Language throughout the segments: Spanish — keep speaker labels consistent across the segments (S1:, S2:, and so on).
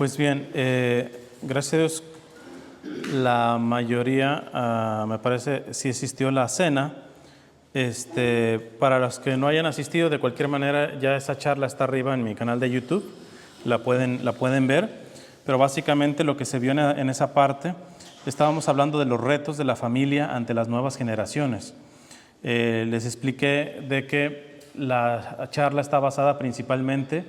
S1: Pues bien, gracias a Dios, la mayoría, me parece, sí asistió a la cena. Para los que no hayan asistido, de cualquier manera, ya esa charla está arriba en mi canal de YouTube, la pueden ver, pero básicamente lo que se vio en esa parte, estábamos hablando de los retos de la familia ante las nuevas generaciones. Les expliqué de que la charla está basada principalmente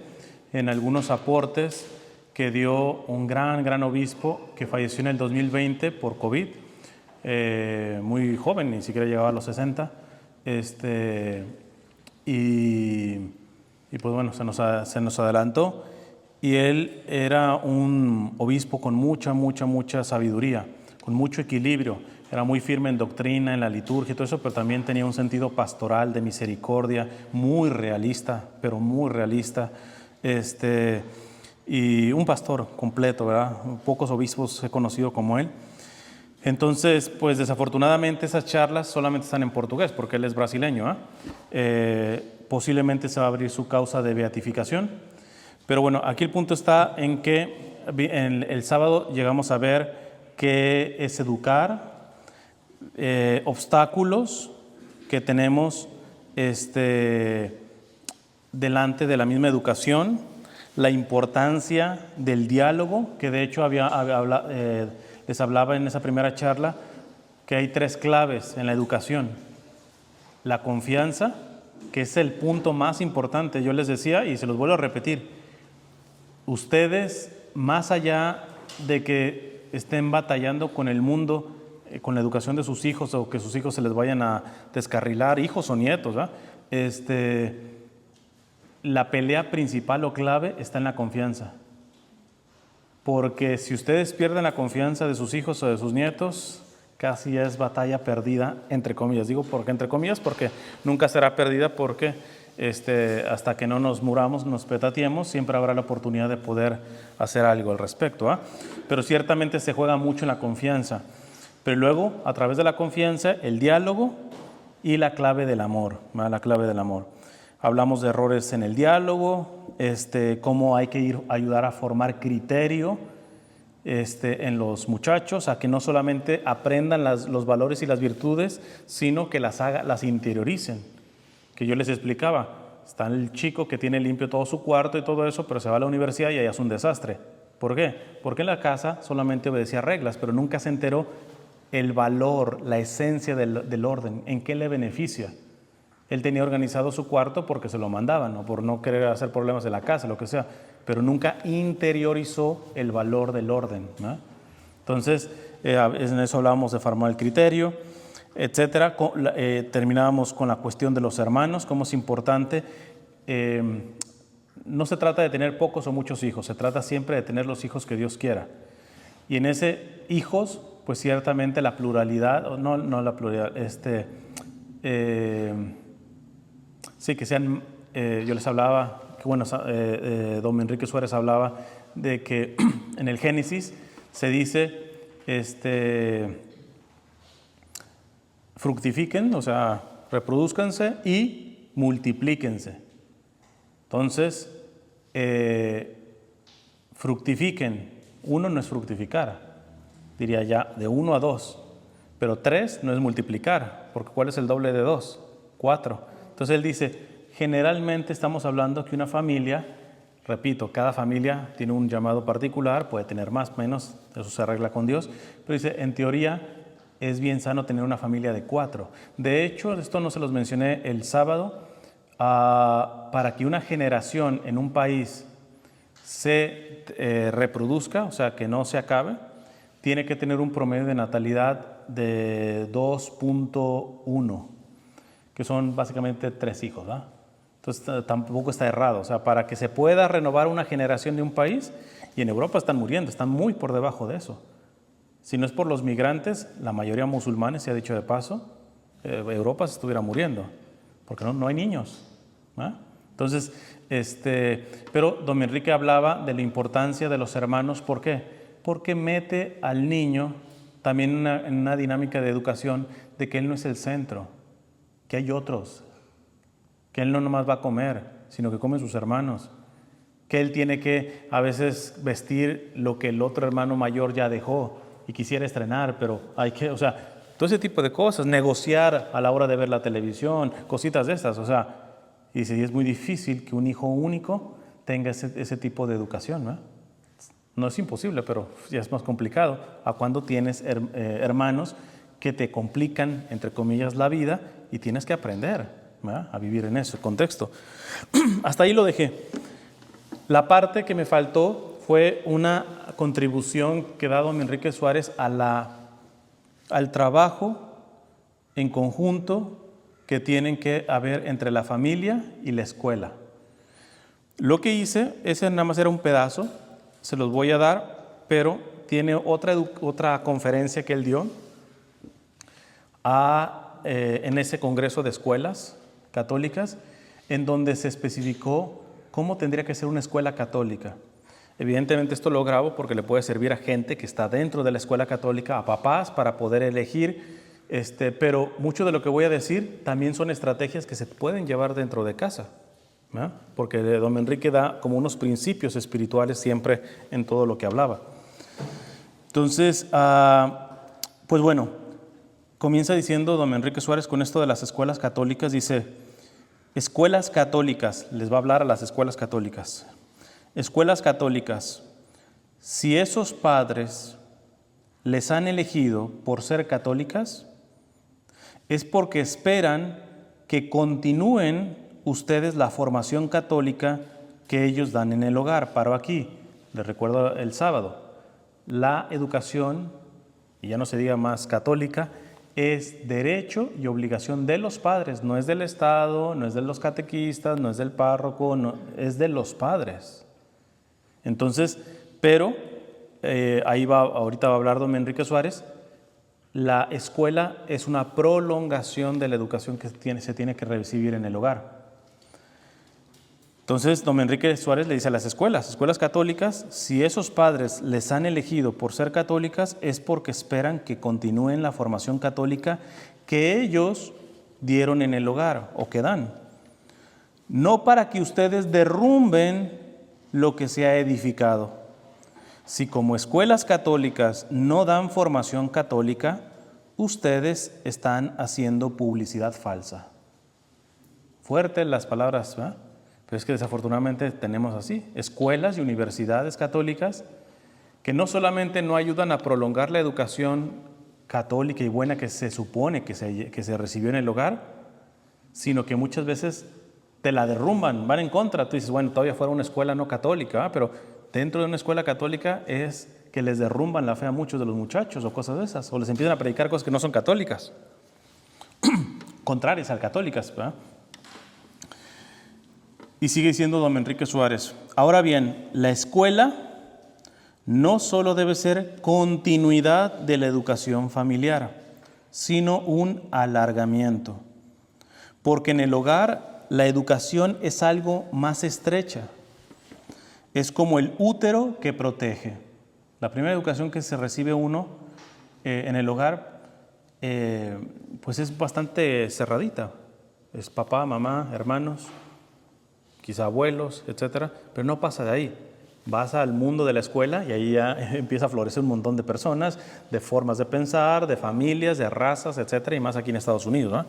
S1: en algunos aportes que dio un gran obispo que falleció en el 2020 por COVID, muy joven, ni siquiera llegaba a los 60, y pues bueno, se nos adelantó, y él era un obispo con mucha sabiduría, con mucho equilibrio, era muy firme en doctrina, en la liturgia y todo eso, pero también tenía un sentido pastoral, de misericordia, muy realista, pero muy realista, y un pastor completo, ¿verdad? Pocos obispos he conocido como él. Entonces, pues desafortunadamente esas charlas solamente están en portugués, porque él es brasileño, posiblemente se va a abrir su causa de beatificación. Pero bueno, aquí el punto está en que el sábado llegamos a ver qué es educar, obstáculos que tenemos delante de la misma educación, la importancia del diálogo, que de hecho les hablaba en esa primera charla, que hay 3 claves en la educación. La confianza, que es el punto más importante, yo les decía, y se los vuelvo a repetir, ustedes, más allá de que estén batallando con el mundo, con la educación de sus hijos, o que sus hijos se les vayan a descarrilar, hijos o nietos, la pelea principal o clave está en la confianza. Porque si ustedes pierden la confianza de sus hijos o de sus nietos, casi es batalla perdida, entre comillas. Digo porque entre comillas, porque nunca será perdida, porque hasta que no nos muramos, nos petateemos, siempre habrá la oportunidad de poder hacer algo al respecto. Pero ciertamente se juega mucho en la confianza. Pero luego, a través de la confianza, el diálogo y la clave del amor, la clave del amor. Hablamos de errores en el diálogo, cómo hay que ayudar a formar criterio en los muchachos, a que no solamente aprendan los valores y las virtudes, sino que las interioricen. Que yo les explicaba, está el chico que tiene limpio todo su cuarto y todo eso, pero se va a la universidad y allá es un desastre. ¿Por qué? Porque en la casa solamente obedecía reglas, pero nunca se enteró el valor, la esencia del orden, en qué le beneficia. Él tenía organizado su cuarto porque se lo mandaban, o por no querer hacer problemas en la casa, lo que sea, pero nunca interiorizó el valor del orden, ¿no? Entonces, en eso hablábamos de formar el criterio, etcétera. Terminábamos con la cuestión de los hermanos, cómo es importante. No se trata de tener pocos o muchos hijos, se trata siempre de tener los hijos que Dios quiera. Y en ese hijos, pues ciertamente la pluralidad, no la pluralidad, sí, que sean, yo les hablaba, que bueno, don Enrique Suárez hablaba de que en el Génesis se dice, fructifiquen, o sea, reproduzcanse y multiplíquense. Entonces, fructifiquen. 1 no es fructificar, diría ya, de 1 a 2, pero 3 no es multiplicar, porque ¿cuál es el doble de 2? 4. Entonces él dice, generalmente estamos hablando que una familia, repito, cada familia tiene un llamado particular, puede tener más, menos, eso se arregla con Dios, pero dice, en teoría es bien sano tener una familia de 4. De hecho, esto no se los mencioné el sábado, para que una generación en un país se reproduzca, o sea, que no se acabe, tiene que tener un promedio de natalidad de 2.1. que son básicamente 3 hijos, ¿verdad? Entonces tampoco está errado, o sea, para que se pueda renovar una generación de un país, y en Europa están muriendo, están muy por debajo de eso. Si no es por los migrantes, la mayoría musulmanes, se ha dicho de paso, Europa se estuviera muriendo, porque no hay niños, ¿verdad? Entonces, pero don Enrique hablaba de la importancia de los hermanos, ¿por qué? Porque mete al niño también en una dinámica de educación de que él no es el centro, que hay otros, que él no nomás va a comer, sino que comen sus hermanos, que él tiene que a veces vestir lo que el otro hermano mayor ya dejó y quisiera estrenar, pero hay que, o sea, todo ese tipo de cosas, negociar a la hora de ver la televisión, cositas de estas, o sea, y dice, y es muy difícil que un hijo único tenga ese tipo de educación, ¿no? No es imposible, pero ya es más complicado a cuando tienes hermanos que te complican, entre comillas, la vida y tienes que aprender, ¿verdad?, a vivir en ese contexto. Hasta ahí lo dejé. La parte que me faltó fue una contribución que da don Enrique Suárez al trabajo en conjunto que tienen que haber entre la familia y la escuela. Lo que hice, ese nada más era un pedazo, se los voy a dar, pero tiene otra conferencia que él dio en ese congreso de escuelas católicas, en donde se especificó cómo tendría que ser una escuela católica. Evidentemente esto lo grabo porque le puede servir a gente que está dentro de la escuela católica, a papás, para poder elegir, pero mucho de lo que voy a decir también son estrategias que se pueden llevar dentro de casa, ¿no? Porque don Enrique da como unos principios espirituales siempre en todo lo que hablaba. Entonces, pues bueno, comienza diciendo don Enrique Suárez con esto de las escuelas católicas, dice, escuelas católicas, les va a hablar a las escuelas católicas. Escuelas católicas, si esos padres les han elegido por ser católicas, es porque esperan que continúen ustedes la formación católica que ellos dan en el hogar. Paro aquí, les recuerdo el sábado, la educación, y ya no se diga más católica, es derecho y obligación de los padres, no es del Estado, no es de los catequistas, no es del párroco, no, es de los padres. Entonces, pero ahorita va a hablar don Enrique Suárez, la escuela es una prolongación de la educación que se tiene que recibir en el hogar. Entonces, don Enrique Suárez le dice a las escuelas católicas, si esos padres les han elegido por ser católicas, es porque esperan que continúen la formación católica que ellos dieron en el hogar o que dan. No para que ustedes derrumben lo que se ha edificado. Si como escuelas católicas no dan formación católica, ustedes están haciendo publicidad falsa. Fuertes las palabras, ¿verdad? Pero es que desafortunadamente tenemos así, escuelas y universidades católicas que no solamente no ayudan a prolongar la educación católica y buena que se supone que se recibió en el hogar, sino que muchas veces te la derrumban, van en contra. Tú dices, bueno, todavía fuera una escuela no católica, pero dentro de una escuela católica es que les derrumban la fe a muchos de los muchachos o cosas de esas, o les empiezan a predicar cosas que no son católicas, contrarias al católicas, ¿verdad? Y sigue diciendo don Enrique Suárez, ahora bien, la escuela no solo debe ser continuidad de la educación familiar, sino un alargamiento, porque en el hogar la educación es algo más estrecha. Es como el útero que protege. La primera educación que se recibe uno en el hogar, pues es bastante cerradita. Es papá, mamá, hermanos, quizá abuelos, etcétera, pero no pasa de ahí. Vas al mundo de la escuela y ahí ya empieza a florecer un montón de personas, de formas de pensar, de familias, de razas, etcétera, y más aquí en Estados Unidos, ¿no?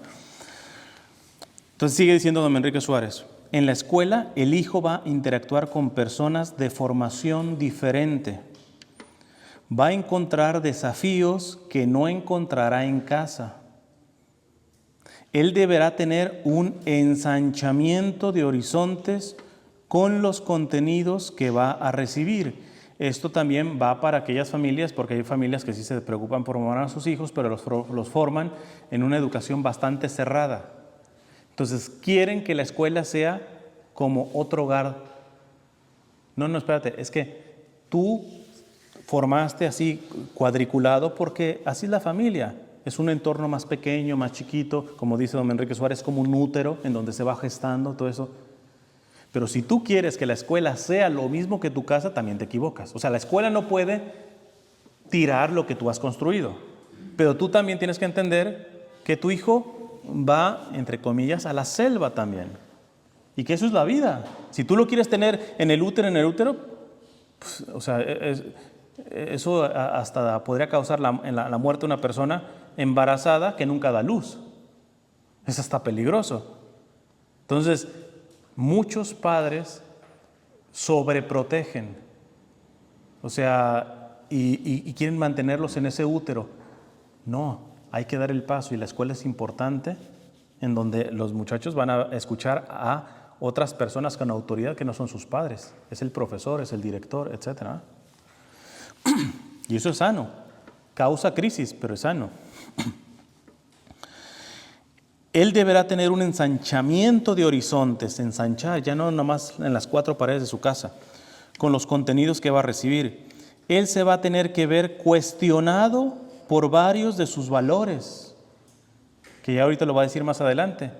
S1: Entonces sigue diciendo don Enrique Suárez, en la escuela el hijo va a interactuar con personas de formación diferente. Va a encontrar desafíos que no encontrará en casa. Él deberá tener un ensanchamiento de horizontes con los contenidos que va a recibir. Esto también va para aquellas familias, porque hay familias que sí se preocupan por formar a sus hijos, pero los forman en una educación bastante cerrada. Entonces, quieren que la escuela sea como otro hogar. No, espérate, es que tú formaste así cuadriculado porque así es la familia. Es un entorno más pequeño, más chiquito, como dice don Enrique Suárez, como un útero en donde se va gestando todo eso. Pero si tú quieres que la escuela sea lo mismo que tu casa, también te equivocas. O sea, la escuela no puede tirar lo que tú has construido. Pero tú también tienes que entender que tu hijo va, entre comillas, a la selva también. Y que eso es la vida. Si tú lo quieres tener en el útero, pues, o sea, eso hasta podría causar la muerte de una persona embarazada que nunca da luz. Es hasta peligroso. Entonces, muchos padres sobreprotegen, o sea, y quieren mantenerlos en ese útero. No, hay que dar el paso, y la escuela es importante, en donde los muchachos van a escuchar a otras personas con autoridad que no son sus padres. Es el profesor, es el director, etc. Y eso es sano. Causa crisis, pero es sano. Él deberá tener un ensanchamiento de horizontes, ensanchar, ya no nomás en las 4 paredes de su casa, con los contenidos que va a recibir. Él se va a tener que ver cuestionado por varios de sus valores, que ya ahorita lo va a decir más adelante.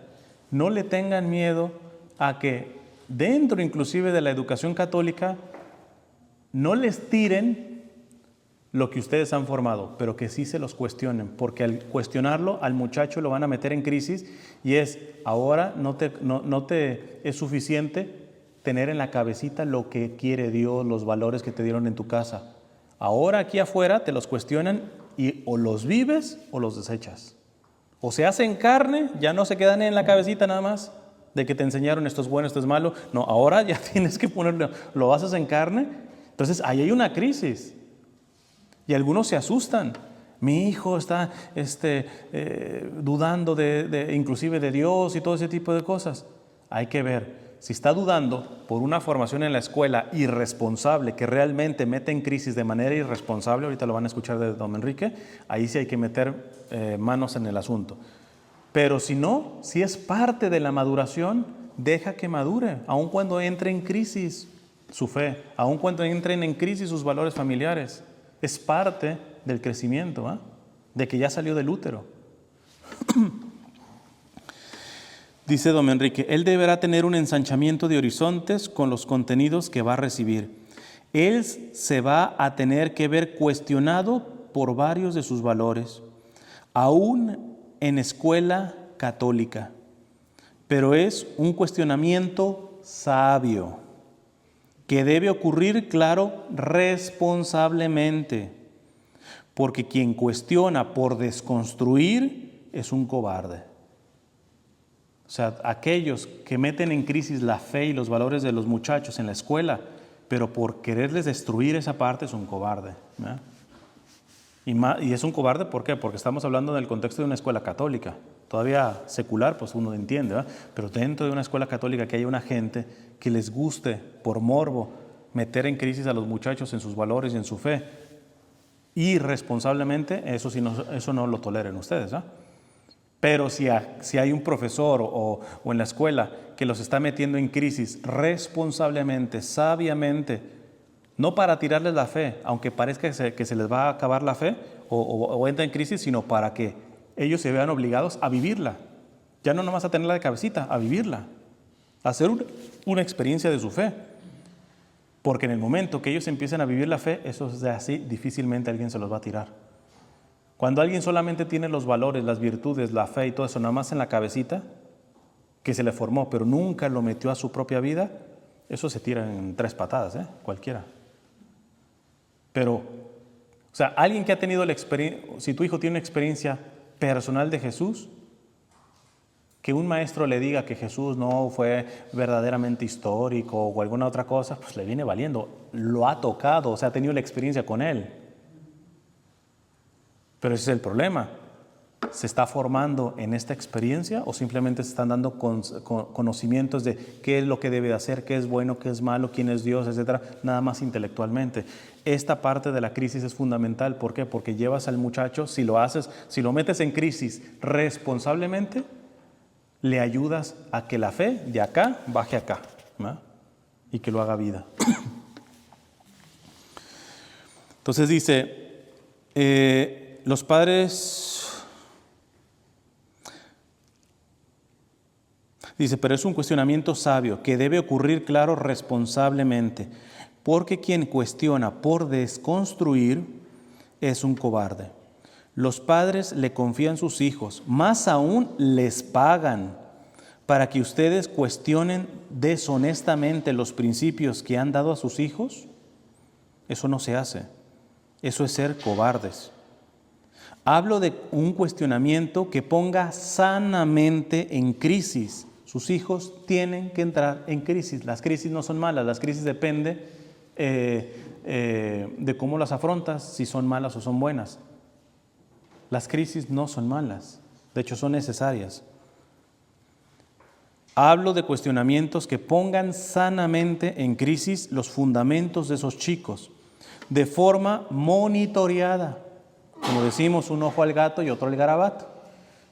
S1: No le tengan miedo a que dentro inclusive de la educación católica no les tiren lo que ustedes han formado, pero que sí se los cuestionen, porque al cuestionarlo al muchacho lo van a meter en crisis, y ahora no te es suficiente tener en la cabecita lo que quiere Dios, los valores que te dieron en tu casa. Ahora aquí afuera te los cuestionan y o los vives o los desechas. O se hacen carne, ya no se quedan en la cabecita nada más de que te enseñaron esto es bueno, esto es malo. No, ahora ya tienes que ponerlo, lo haces en carne. Entonces ahí hay una crisis. Y algunos se asustan. Mi hijo está dudando inclusive de Dios y todo ese tipo de cosas. Hay que ver. Si está dudando por una formación en la escuela irresponsable, que realmente mete en crisis de manera irresponsable, ahorita lo van a escuchar de don Enrique, ahí sí hay que meter manos en el asunto. Pero si no, si es parte de la maduración, deja que madure, aun cuando entre en crisis su fe, aun cuando entren en crisis sus valores familiares. Es parte del crecimiento, de que ya salió del útero. Dice don Enrique, él deberá tener un ensanchamiento de horizontes con los contenidos que va a recibir. Él se va a tener que ver cuestionado por varios de sus valores, aún en escuela católica. Pero es un cuestionamiento sabio, que debe ocurrir, claro, responsablemente, porque quien cuestiona por desconstruir es un cobarde. O sea, aquellos que meten en crisis la fe y los valores de los muchachos en la escuela, pero por quererles destruir esa parte, es un cobarde, ¿verdad? Y es un cobarde, ¿por qué? Porque estamos hablando del contexto de una escuela católica. Todavía secular, pues uno entiende, ¿verdad? Pero dentro de una escuela católica que haya una gente que les guste, por morbo, meter en crisis a los muchachos en sus valores y en su fe, irresponsablemente, eso no lo toleren ustedes, ¿verdad? Pero si hay un profesor o en la escuela que los está metiendo en crisis responsablemente, sabiamente, no para tirarles la fe, aunque parezca que se les va a acabar la fe o entra en crisis, sino para que ellos se vean obligados a vivirla. Ya no nomás a tenerla de cabecita, a vivirla, a hacer una experiencia de su fe. Porque en el momento que ellos empiecen a vivir la fe, eso es así, difícilmente alguien se los va a tirar. Cuando alguien solamente tiene los valores, las virtudes, la fe y todo eso nada más en la cabecita, que se le formó, pero nunca lo metió a su propia vida, eso se tira en 3 patadas, cualquiera. Pero, o sea, alguien que ha tenido la experiencia, si tu hijo tiene una experiencia personal de Jesús, que un maestro le diga que Jesús no fue verdaderamente histórico o alguna otra cosa, pues le viene valiendo. Lo ha tocado, o sea, ha tenido la experiencia con él. Pero ese es el problema. ¿Se está formando en esta experiencia o simplemente se están dando conocimientos de qué es lo que debe de hacer, qué es bueno, qué es malo, quién es Dios, etcétera? Nada más intelectualmente. Esta parte de la crisis es fundamental. ¿Por qué? Porque llevas al muchacho, si lo metes en crisis responsablemente, le ayudas a que la fe de acá baje acá, ¿no? Y que lo haga vida. Entonces dice, los padres, dice, pero es un cuestionamiento sabio que debe ocurrir, claro, responsablemente, porque quien cuestiona por desconstruir es un cobarde. Los padres le confían sus hijos, más aún les pagan para que ustedes cuestionen deshonestamente los principios que han dado a sus hijos? Eso no se hace. Eso es ser cobardes. Hablo de un cuestionamiento que ponga sanamente en crisis. Sus hijos tienen que entrar en crisis. Las crisis no son malas, las crisis dependen de cómo las afrontas, si son malas o son buenas. Las crisis no son malas, de hecho son necesarias. Hablo de cuestionamientos que pongan sanamente en crisis los fundamentos de esos chicos, de forma monitoreada. Como decimos, un ojo al gato y otro al garabato.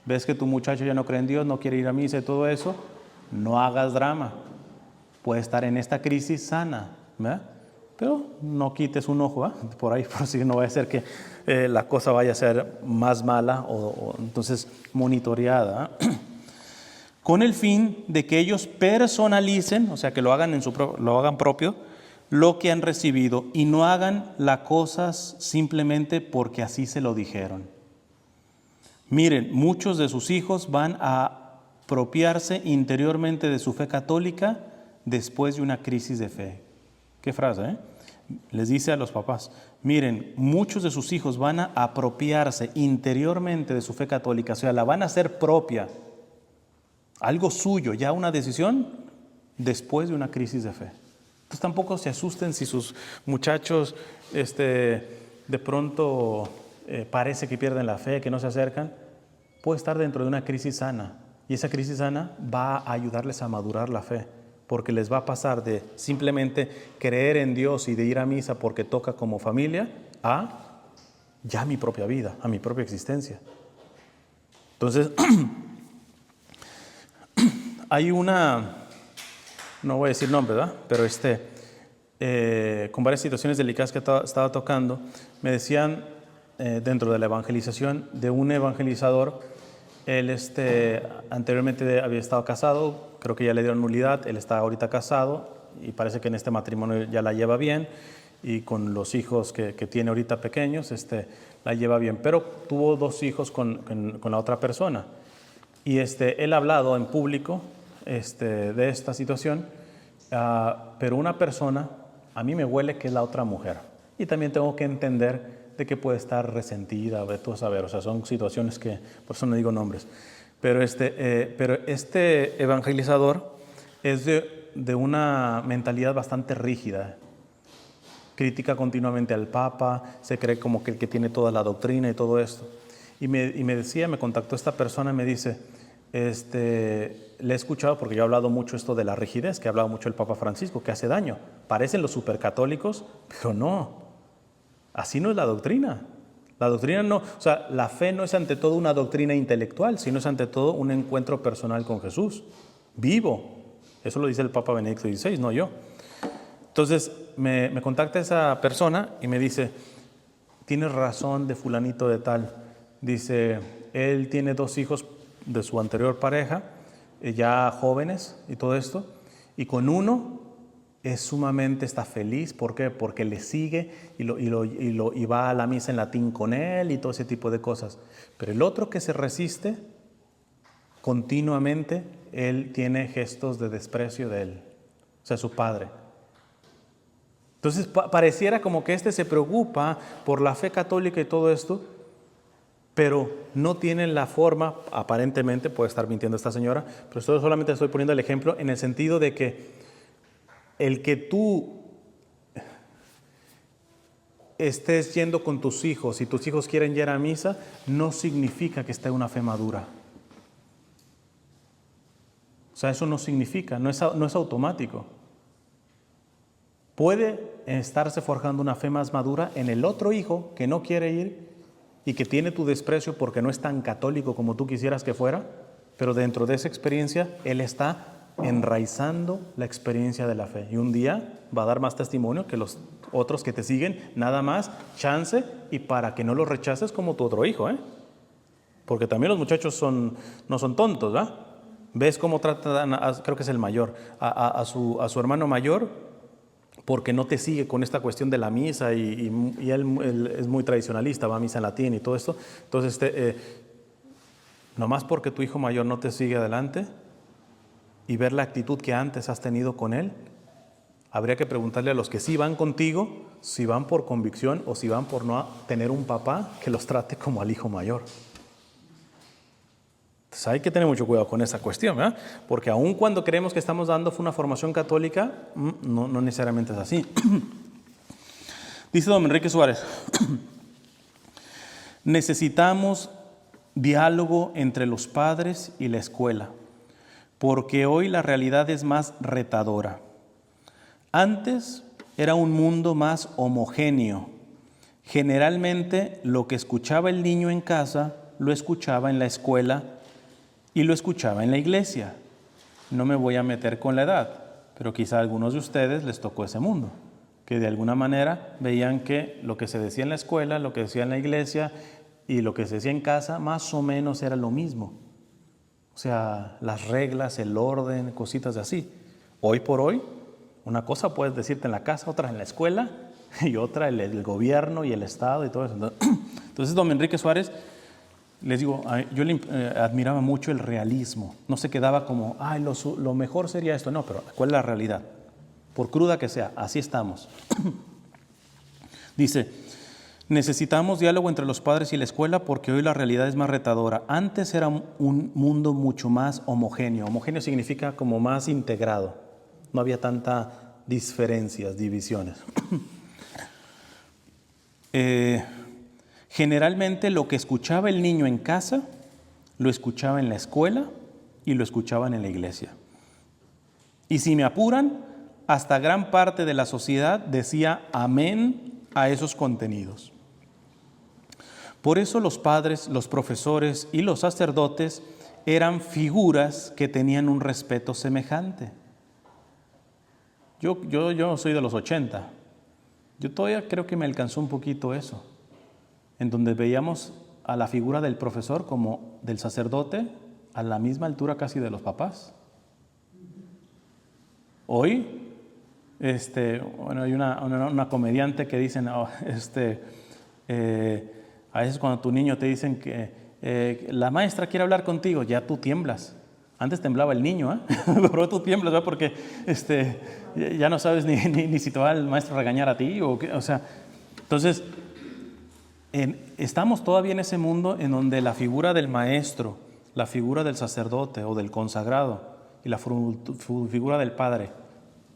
S1: Ves que tu muchacho ya no cree en Dios, no quiere ir a misa y todo eso, no hagas drama. Puede estar en esta crisis sana, ¿verdad? Pero no quites un ojo, ¿eh? Por ahí, por si no vaya a ser que la cosa vaya a ser más mala o entonces monitoreada, ¿eh? Con el fin de que ellos personalicen, o sea, que lo hagan lo hagan propio, lo que han recibido y no hagan las cosas simplemente porque así se lo dijeron. Miren, muchos de sus hijos van a apropiarse interiormente de su fe católica después de una crisis de fe. ¿Qué frase, eh? Les dice a los papás, miren, muchos de sus hijos van a apropiarse interiormente de su fe católica, o sea, la van a hacer propia, algo suyo, ya una decisión después de una crisis de fe. Entonces tampoco se asusten si sus muchachos de pronto parece que pierden la fe, que no se acercan. Puede estar dentro de una crisis sana y esa crisis sana va a ayudarles a madurar la fe, porque les va a pasar de simplemente creer en Dios y de ir a misa porque toca como familia a ya mi propia vida, a mi propia existencia. Entonces, hay una, no voy a decir nombre, ¿verdad? Pero con varias situaciones delicadas que estaba tocando, me decían dentro de la evangelización de un evangelizador. Él anteriormente había estado casado, creo que ya le dieron nulidad, él está ahorita casado y parece que en este matrimonio ya la lleva bien y con los hijos que tiene ahorita pequeños, la lleva bien, pero tuvo 2 hijos con la otra persona y él ha hablado en público de esta situación, pero una persona, a mí me huele que es la otra mujer y también tengo que entender de que puede estar resentida, de todo saber, o sea, son situaciones que, por eso no digo nombres, pero este evangelizador es de una mentalidad bastante rígida, critica continuamente al Papa, se cree como que el que tiene toda la doctrina y todo esto, y me decía, me contactó esta persona y me dice, le he escuchado porque yo he hablado mucho esto de la rigidez, que ha hablado mucho el Papa Francisco, que hace daño, parecen los supercatólicos, pero no. Así no es la doctrina. La doctrina no, o sea, la fe no es ante todo una doctrina intelectual, sino es ante todo un encuentro personal con Jesús, vivo. Eso lo dice el Papa Benedicto XVI, no yo. Entonces me contacta esa persona y me dice, tienes razón de fulanito de tal. Dice, él tiene 2 hijos de su anterior pareja, ya jóvenes y todo esto, y con uno está feliz. ¿Por qué? Porque le sigue y va a la misa en latín con él y todo ese tipo de cosas. Pero el otro que se resiste, continuamente él tiene gestos de desprecio de él, o sea, su padre. Entonces pareciera como que se preocupa por la fe católica y todo esto, pero no tienen la forma, aparentemente, puede estar mintiendo esta señora, pero solamente estoy poniendo el ejemplo en el sentido de que el que tú estés yendo con tus hijos y tus hijos quieren ir a misa, no significa que esté una fe madura. O sea, eso no significa, no es automático. Puede estarse forjando una fe más madura en el otro hijo que no quiere ir y que tiene tu desprecio porque no es tan católico como tú quisieras que fuera, pero dentro de esa experiencia él está enraizando la experiencia de la fe y un día va a dar más testimonio que los otros que te siguen, nada más, chance, y para que no los rechaces como tu otro hijo, porque también los muchachos no son tontos, ¿verdad? ¿Ves cómo tratan, creo que es el mayor, a su hermano mayor? Porque no te sigue con esta cuestión de la misa y él es muy tradicionalista, va a misa en latín y todo esto. Entonces, nomás porque tu hijo mayor no te sigue adelante, y ver la actitud que antes has tenido con él, habría que preguntarle a los que sí van contigo, si van por convicción o si van por no tener un papá que los trate como al hijo mayor. Entonces hay que tener mucho cuidado con esa cuestión, ¿verdad? Porque aun cuando creemos que estamos dando una formación católica, no necesariamente es así. Dice don Enrique Suárez, necesitamos diálogo entre los padres y la escuela, porque hoy la realidad es más retadora. Antes era un mundo más homogéneo. Generalmente lo que escuchaba el niño en casa, lo escuchaba en la escuela y lo escuchaba en la iglesia. No me voy a meter con la edad, pero quizá a algunos de ustedes les tocó ese mundo, que de alguna manera veían que lo que se decía en la escuela, lo que decía en la iglesia y lo que se decía en casa, más o menos era lo mismo. O sea, las reglas, el orden, cositas de así. Hoy por hoy, una cosa puedes decirte en la casa, otra en la escuela y otra el gobierno y el Estado y todo eso. Entonces, don Enrique Suárez, les digo, yo le admiraba mucho el realismo. No se quedaba como, ay, lo mejor sería esto. No, pero ¿cuál es la realidad? Por cruda que sea, así estamos. Dice, necesitamos diálogo entre los padres y la escuela porque hoy la realidad es más retadora. Antes era un mundo mucho más homogéneo. Homogéneo significa como más integrado. No había tantas diferencias, divisiones. Generalmente lo que escuchaba el niño en casa, lo escuchaba en la escuela y lo escuchaban en la iglesia. Y si me apuran, hasta gran parte de la sociedad decía amén a esos contenidos. Por eso los padres, los profesores y los sacerdotes eran figuras que tenían un respeto semejante. Yo soy de los 80. Yo todavía creo que me alcanzó un poquito eso, en donde veíamos a la figura del profesor como del sacerdote a la misma altura casi de los papás. Hoy, hay una comediante que dicen, a veces cuando tu niño te dicen que la maestra quiere hablar contigo, ya tú tiemblas. Antes temblaba el niño, pero tú tiemblas, ¿verdad? Porque ya no sabes ni si te va el maestro a regañar a ti. Entonces, estamos todavía en ese mundo en donde la figura del maestro, la figura del sacerdote o del consagrado y la figura del padre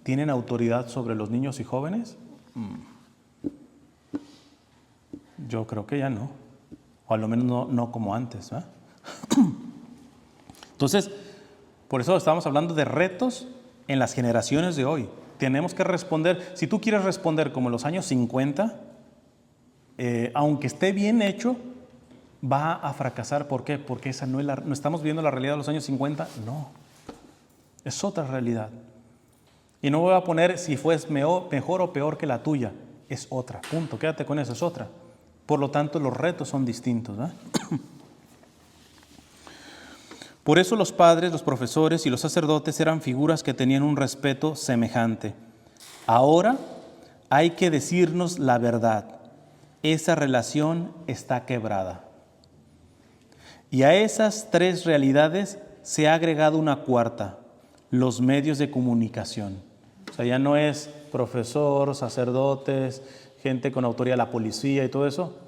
S1: tienen autoridad sobre los niños y jóvenes. Yo creo que ya no, o al menos no como antes, ¿verdad? Entonces, por eso estamos hablando de retos en las generaciones de hoy. Tenemos que responder, si tú quieres responder como en los años 50, aunque esté bien hecho, va a fracasar. ¿Por qué? Porque esa no estamos viendo la realidad de los años 50, no. Es otra realidad. Y no voy a poner si fue mejor o peor que la tuya, es otra, punto, quédate con eso, es otra. Por lo tanto, los retos son distintos, ¿verdad? Por eso los padres, los profesores y los sacerdotes eran figuras que tenían un respeto semejante. Ahora hay que decirnos la verdad. Esa relación está quebrada. Y a esas tres realidades se ha agregado una cuarta, los medios de comunicación. O sea, ya no es profesor, sacerdotes, gente con autoridad, la policía y todo eso.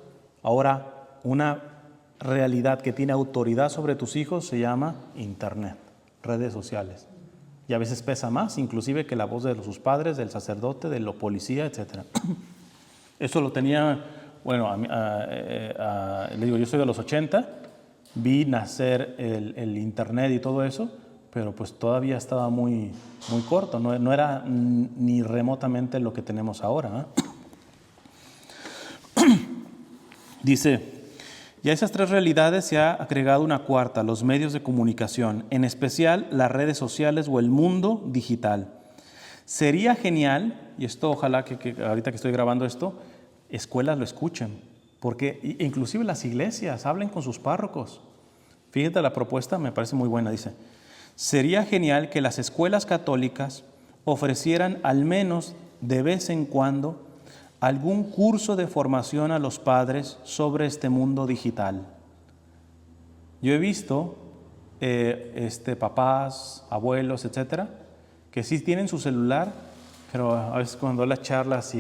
S1: Ahora, una realidad que tiene autoridad sobre tus hijos se llama Internet, redes sociales. Y a veces pesa más, inclusive, que la voz de sus padres, del sacerdote, de la policía, etc. Eso lo tenía, le digo, yo soy de los 80, vi nacer el Internet y todo eso, pero pues todavía estaba muy corto, no era ni remotamente lo que tenemos ahora, Dice, y a esas tres realidades se ha agregado una cuarta, los medios de comunicación, en especial las redes sociales o el mundo digital. Sería genial, y esto ojalá que ahorita que estoy grabando esto, escuelas lo escuchen, porque inclusive las iglesias hablen con sus párrocos. Fíjate, la propuesta me parece muy buena, dice, sería genial que las escuelas católicas ofrecieran al menos de vez en cuando algún curso de formación a los padres sobre este mundo digital. Yo he visto papás, abuelos, etcétera, que sí tienen su celular, pero a veces cuando las charlas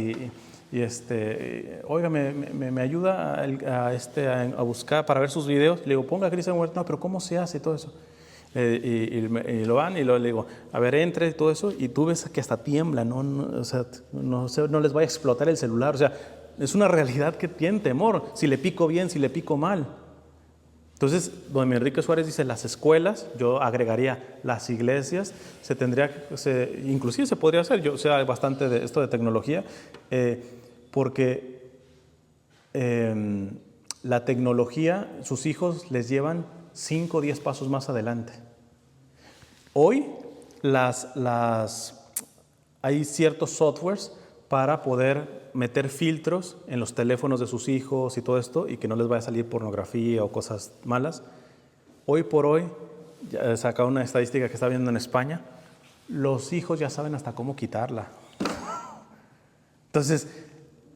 S1: oiga, me ayuda a buscar para ver sus videos, le digo, ponga a Cristian Huerta, no, pero ¿cómo se hace todo eso? Y lo van y luego le digo, a ver, entre todo eso, y tú ves que hasta tiembla, o sea, no les va a explotar el celular, o sea, es una realidad que tienen temor, si le pico bien, si le pico mal. Entonces, don Enrique Suárez dice, las escuelas, yo agregaría las iglesias, inclusive se podría hacer, yo sé bastante de esto de tecnología, porque la tecnología, sus hijos les llevan 5 o 10 pasos más adelante. Hoy hay ciertos softwares para poder meter filtros en los teléfonos de sus hijos y todo esto, y que no les vaya a salir pornografía o cosas malas. Hoy por hoy, ya he sacado una estadística que está viendo en España, los hijos ya saben hasta cómo quitarla. Entonces,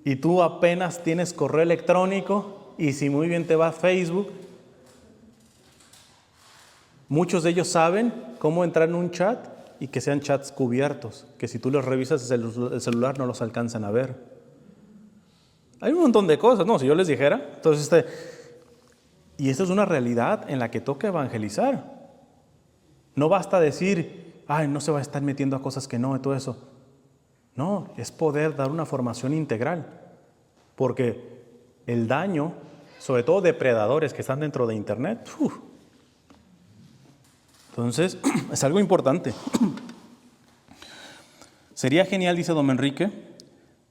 S1: y tú apenas tienes correo electrónico, y si muy bien te va a Facebook, muchos de ellos saben cómo entrar en un chat y que sean chats cubiertos, que si tú los revisas el celular no los alcanzan a ver. Hay un montón de cosas, ¿no? Si yo les dijera, entonces y esta es una realidad en la que toca evangelizar. No basta decir, ay, no se va a estar metiendo a cosas que no, y todo eso. No, es poder dar una formación integral, porque el daño, sobre todo depredadores que están dentro de Internet, entonces es algo importante. Sería genial, dice don Enrique,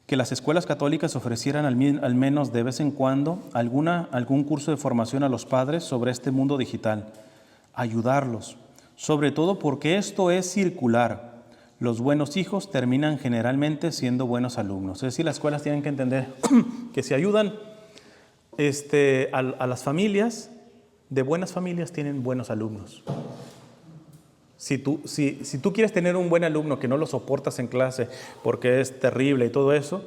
S1: que las escuelas católicas ofrecieran al menos de vez en cuando algún curso de formación a los padres sobre este mundo digital. Ayudarlos, sobre todo porque esto es circular. Los buenos hijos terminan generalmente siendo buenos alumnos. Es decir, las escuelas tienen que entender que si ayudan a las familias, de buenas familias tienen buenos alumnos. Si tú quieres tener un buen alumno que no lo soportas en clase porque es terrible y todo eso,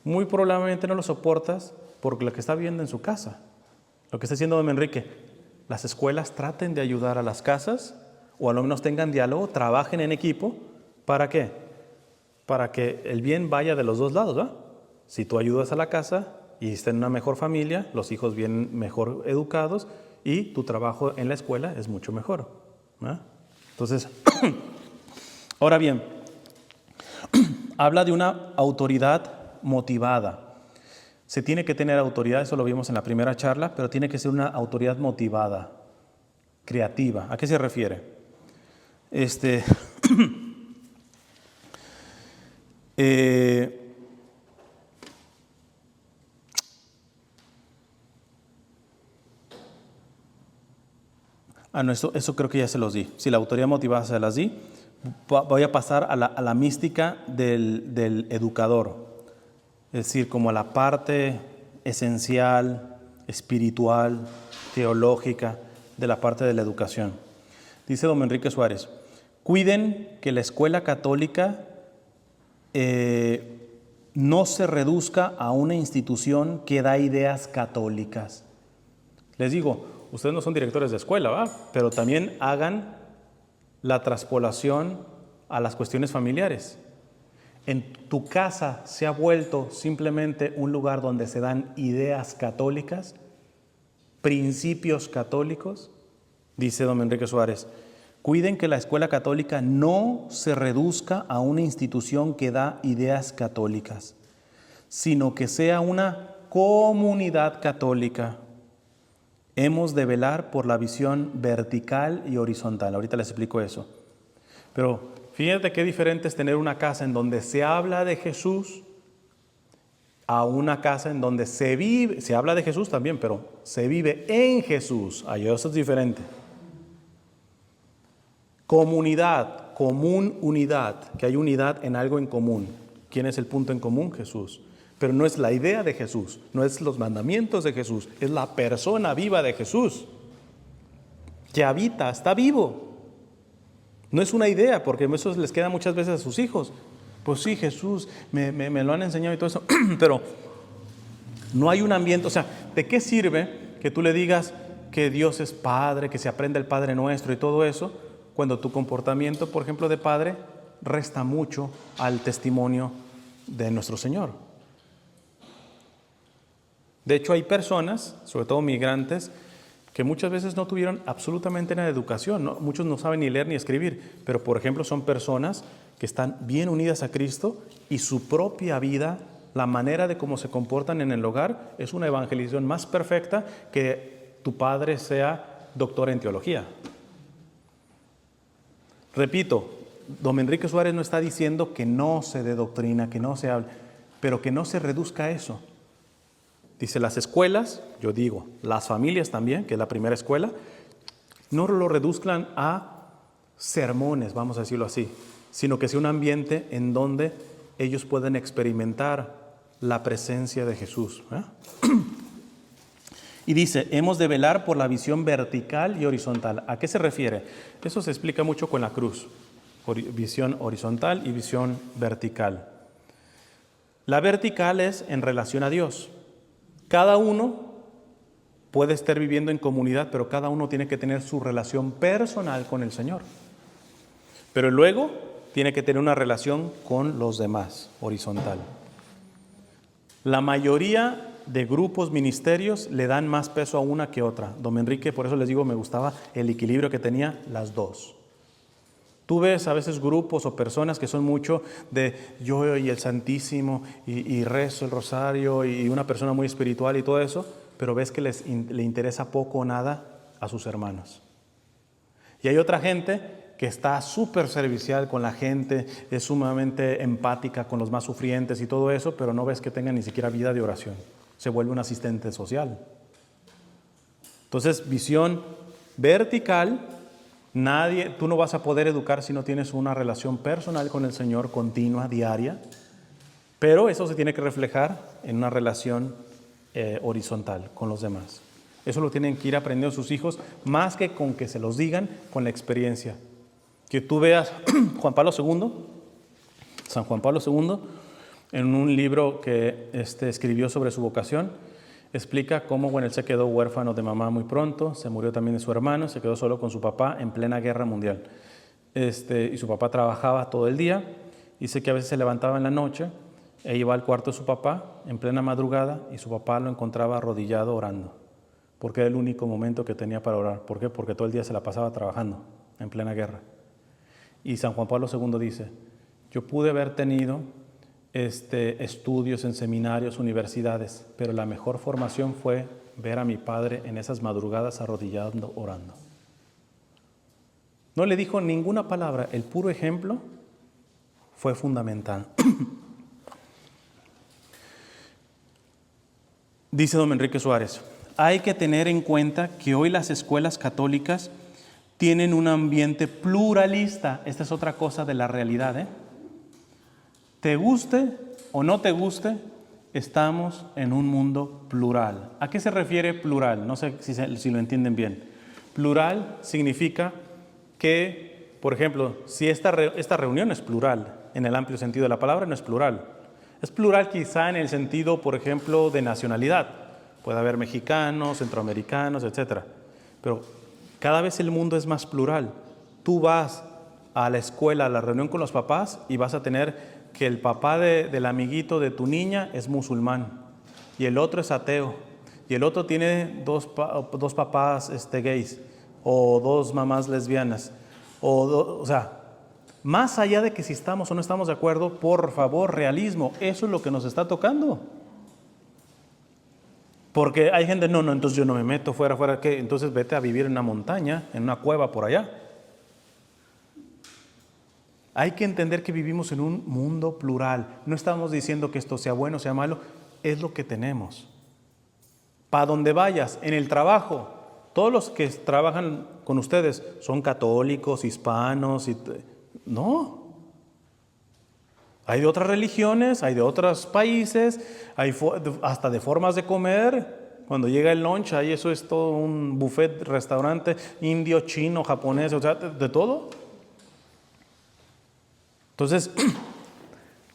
S1: muy probablemente no lo soportas por lo que está viviendo en su casa. Lo que está haciendo don Enrique, las escuelas traten de ayudar a las casas, o al menos tengan diálogo, trabajen en equipo. ¿Para qué? Para que el bien vaya de los dos lados, ¿verdad? Si tú ayudas a la casa y estás en una mejor familia, los hijos vienen mejor educados y tu trabajo en la escuela es mucho mejor, ¿verdad? Entonces, ahora bien, habla de una autoridad motivada. Se tiene que tener autoridad, eso lo vimos en la primera charla, pero tiene que ser una autoridad motivada, creativa. ¿A qué se refiere? Eso creo que ya se los di. Si la autoridad motivada se las di, voy a pasar a la mística del educador. Es decir, como a la parte esencial, espiritual, teológica de la parte de la educación. Dice don Enrique Suárez, cuiden que la escuela católica no se reduzca a una institución que da ideas católicas. Les digo, ustedes no son directores de escuela, ¿va? Pero también hagan la traspolación a las cuestiones familiares. En tu casa se ha vuelto simplemente un lugar donde se dan ideas católicas, principios católicos. Dice don Enrique Suárez, cuiden que la escuela católica no se reduzca a una institución que da ideas católicas, sino que sea una comunidad católica. Hemos de velar por la visión vertical y horizontal. Ahorita les explico eso. Pero fíjate qué diferente es tener una casa en donde se habla de Jesús a una casa en donde se habla de Jesús también, pero se vive en Jesús. Ahí eso es diferente. Comunidad, común, unidad, que hay unidad en algo en común. ¿Quién es el punto en común? Jesús. Pero no es la idea de Jesús, no es los mandamientos de Jesús, es la persona viva de Jesús, que habita, está vivo. No es una idea, porque eso les queda muchas veces a sus hijos. Pues sí, Jesús, me lo han enseñado y todo eso, pero no hay un ambiente. O sea, ¿de qué sirve que tú le digas que Dios es Padre, que se aprende el Padre Nuestro y todo eso, cuando tu comportamiento, por ejemplo, de padre, resta mucho al testimonio de nuestro Señor. De hecho, hay personas, sobre todo migrantes, que muchas veces no tuvieron absolutamente nada de educación, ¿no? Muchos no saben ni leer ni escribir, pero por ejemplo son personas que están bien unidas a Cristo y su propia vida, la manera de cómo se comportan en el hogar, es una evangelización más perfecta que tu padre sea doctor en teología. Repito, don Enrique Suárez no está diciendo que no se dé doctrina, que no se hable, pero que no se reduzca a eso. Dice, las escuelas, yo digo, las familias también, que es la primera escuela, no lo reduzcan a sermones, vamos a decirlo así, sino que sea un ambiente en donde ellos pueden experimentar la presencia de Jesús. Y dice, hemos de velar por la visión vertical y horizontal. ¿A qué se refiere? Eso se explica mucho con la cruz. Visión horizontal y visión vertical. La vertical es en relación a Dios. Cada uno puede estar viviendo en comunidad, pero cada uno tiene que tener su relación personal con el Señor. Pero luego tiene que tener una relación con los demás, horizontal. La mayoría de grupos, ministerios, le dan más peso a una que otra. Don Enrique, por eso les digo, me gustaba el equilibrio que tenía las dos. Tú ves a veces grupos o personas que son mucho de yo y el Santísimo y rezo el rosario y una persona muy espiritual y todo eso, pero ves que le interesa poco o nada a sus hermanos. Y hay otra gente que está súper servicial con la gente, es sumamente empática con los más sufrientes y todo eso, pero no ves que tenga ni siquiera vida de oración. Se vuelve un asistente social. Entonces, visión vertical. Tú no vas a poder educar si no tienes una relación personal con el Señor continua, diaria, pero eso se tiene que reflejar en una relación horizontal con los demás. Eso lo tienen que ir aprendiendo sus hijos, más que con que se los digan, con la experiencia. Que tú veas San Juan Pablo II, en un libro que escribió sobre su vocación, explica cómo, él se quedó huérfano de mamá muy pronto, se murió también de su hermano, se quedó solo con su papá en plena guerra mundial. Y su papá trabajaba todo el día, dice que a veces se levantaba en la noche e iba al cuarto de su papá en plena madrugada y su papá lo encontraba arrodillado orando, porque era el único momento que tenía para orar. ¿Por qué? Porque todo el día se la pasaba trabajando en plena guerra. Y San Juan Pablo II dice, yo pude haber tenido estudios en seminarios, universidades, pero la mejor formación fue ver a mi padre en esas madrugadas arrodillando, orando. No le dijo ninguna palabra, el puro ejemplo fue fundamental. Dice don Enrique Suárez, hay que tener en cuenta que hoy las escuelas católicas tienen un ambiente pluralista. Esta es otra cosa de la realidad, Te guste o no te guste, estamos en un mundo plural. ¿A qué se refiere plural? No sé si lo entienden bien. Plural significa que, por ejemplo, si esta reunión es plural, en el amplio sentido de la palabra, no es plural. Es plural quizá en el sentido, por ejemplo, de nacionalidad. Puede haber mexicanos, centroamericanos, etc. Pero cada vez el mundo es más plural. Tú vas a la escuela, a la reunión con los papás y vas a tener que el papá del amiguito de tu niña es musulmán y el otro es ateo y el otro tiene dos papás gays o dos mamás lesbianas o sea, más allá de que si estamos o no estamos de acuerdo, por favor, realismo, eso es lo que nos está tocando. Porque hay gente, no, entonces yo no me meto, fuera, ¿qué? Entonces vete a vivir en una montaña, en una cueva por allá. Hay que entender que vivimos en un mundo plural. No estamos diciendo que esto sea bueno o sea malo, es lo que tenemos. Para donde vayas, en el trabajo, todos los que trabajan con ustedes son católicos, hispanos, no. Hay de otras religiones, hay de otros países, hay hasta de formas de comer. Cuando llega el lunch, ahí eso es todo un buffet, restaurante indio, chino, japonés, o sea, de todo. Entonces,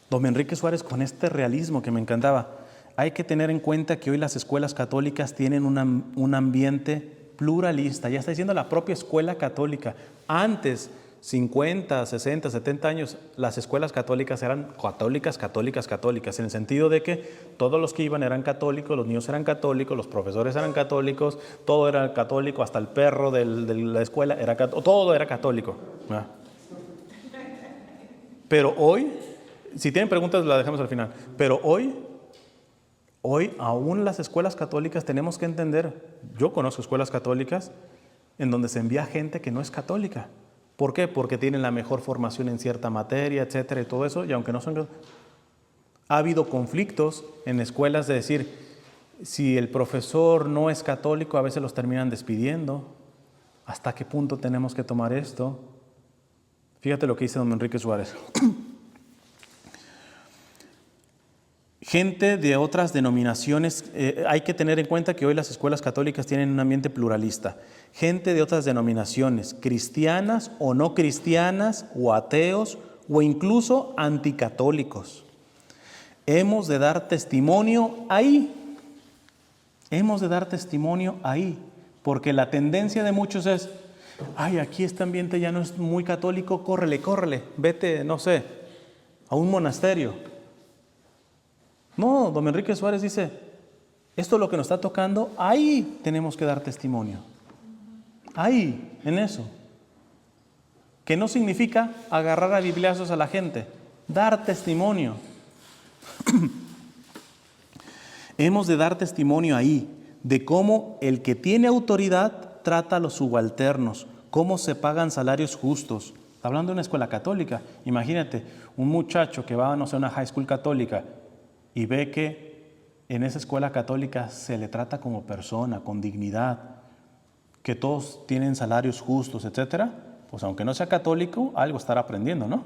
S1: don Enrique Suárez, con este realismo que me encantaba, hay que tener en cuenta que hoy las escuelas católicas tienen un ambiente pluralista. Ya está diciendo la propia escuela católica. Antes, 50, 60, 70 años, las escuelas católicas eran católicas, católicas, católicas, en el sentido de que todos los que iban eran católicos, los niños eran católicos, los profesores eran católicos, todo era católico, hasta el perro de la escuela era católico, todo era católico. ¿Verdad? Pero hoy, si tienen preguntas las dejamos al final, pero hoy aún las escuelas católicas tenemos que entender, yo conozco escuelas católicas en donde se envía gente que no es católica. ¿Por qué? Porque tienen la mejor formación en cierta materia, etcétera, y todo eso, y aunque no son... Ha habido conflictos en escuelas de decir, si el profesor no es católico, a veces los terminan despidiendo. ¿Hasta qué punto tenemos que tomar esto? Fíjate lo que dice don Enrique Suárez. Gente de otras denominaciones, hay que tener en cuenta que hoy las escuelas católicas tienen un ambiente pluralista. Gente de otras denominaciones, cristianas o no cristianas, o ateos, o incluso anticatólicos. Hemos de dar testimonio ahí. Hemos de dar testimonio ahí. Porque la tendencia de muchos es, ay, aquí este ambiente ya no es muy católico, córrele, vete, no sé, a un monasterio. No, don Enrique Suárez dice, esto es lo que nos está tocando, ahí tenemos que dar testimonio. Ahí, en eso. Que no significa agarrar a bibliazos a la gente, dar testimonio. Hemos de dar testimonio ahí de cómo el que tiene autoridad trata a los subalternos, cómo se pagan salarios justos. Hablando de una escuela católica, imagínate, un muchacho que va, no sé, a una high school católica y ve que en esa escuela católica se le trata como persona, con dignidad, que todos tienen salarios justos, etcétera, pues aunque no sea católico, algo estará aprendiendo, ¿no?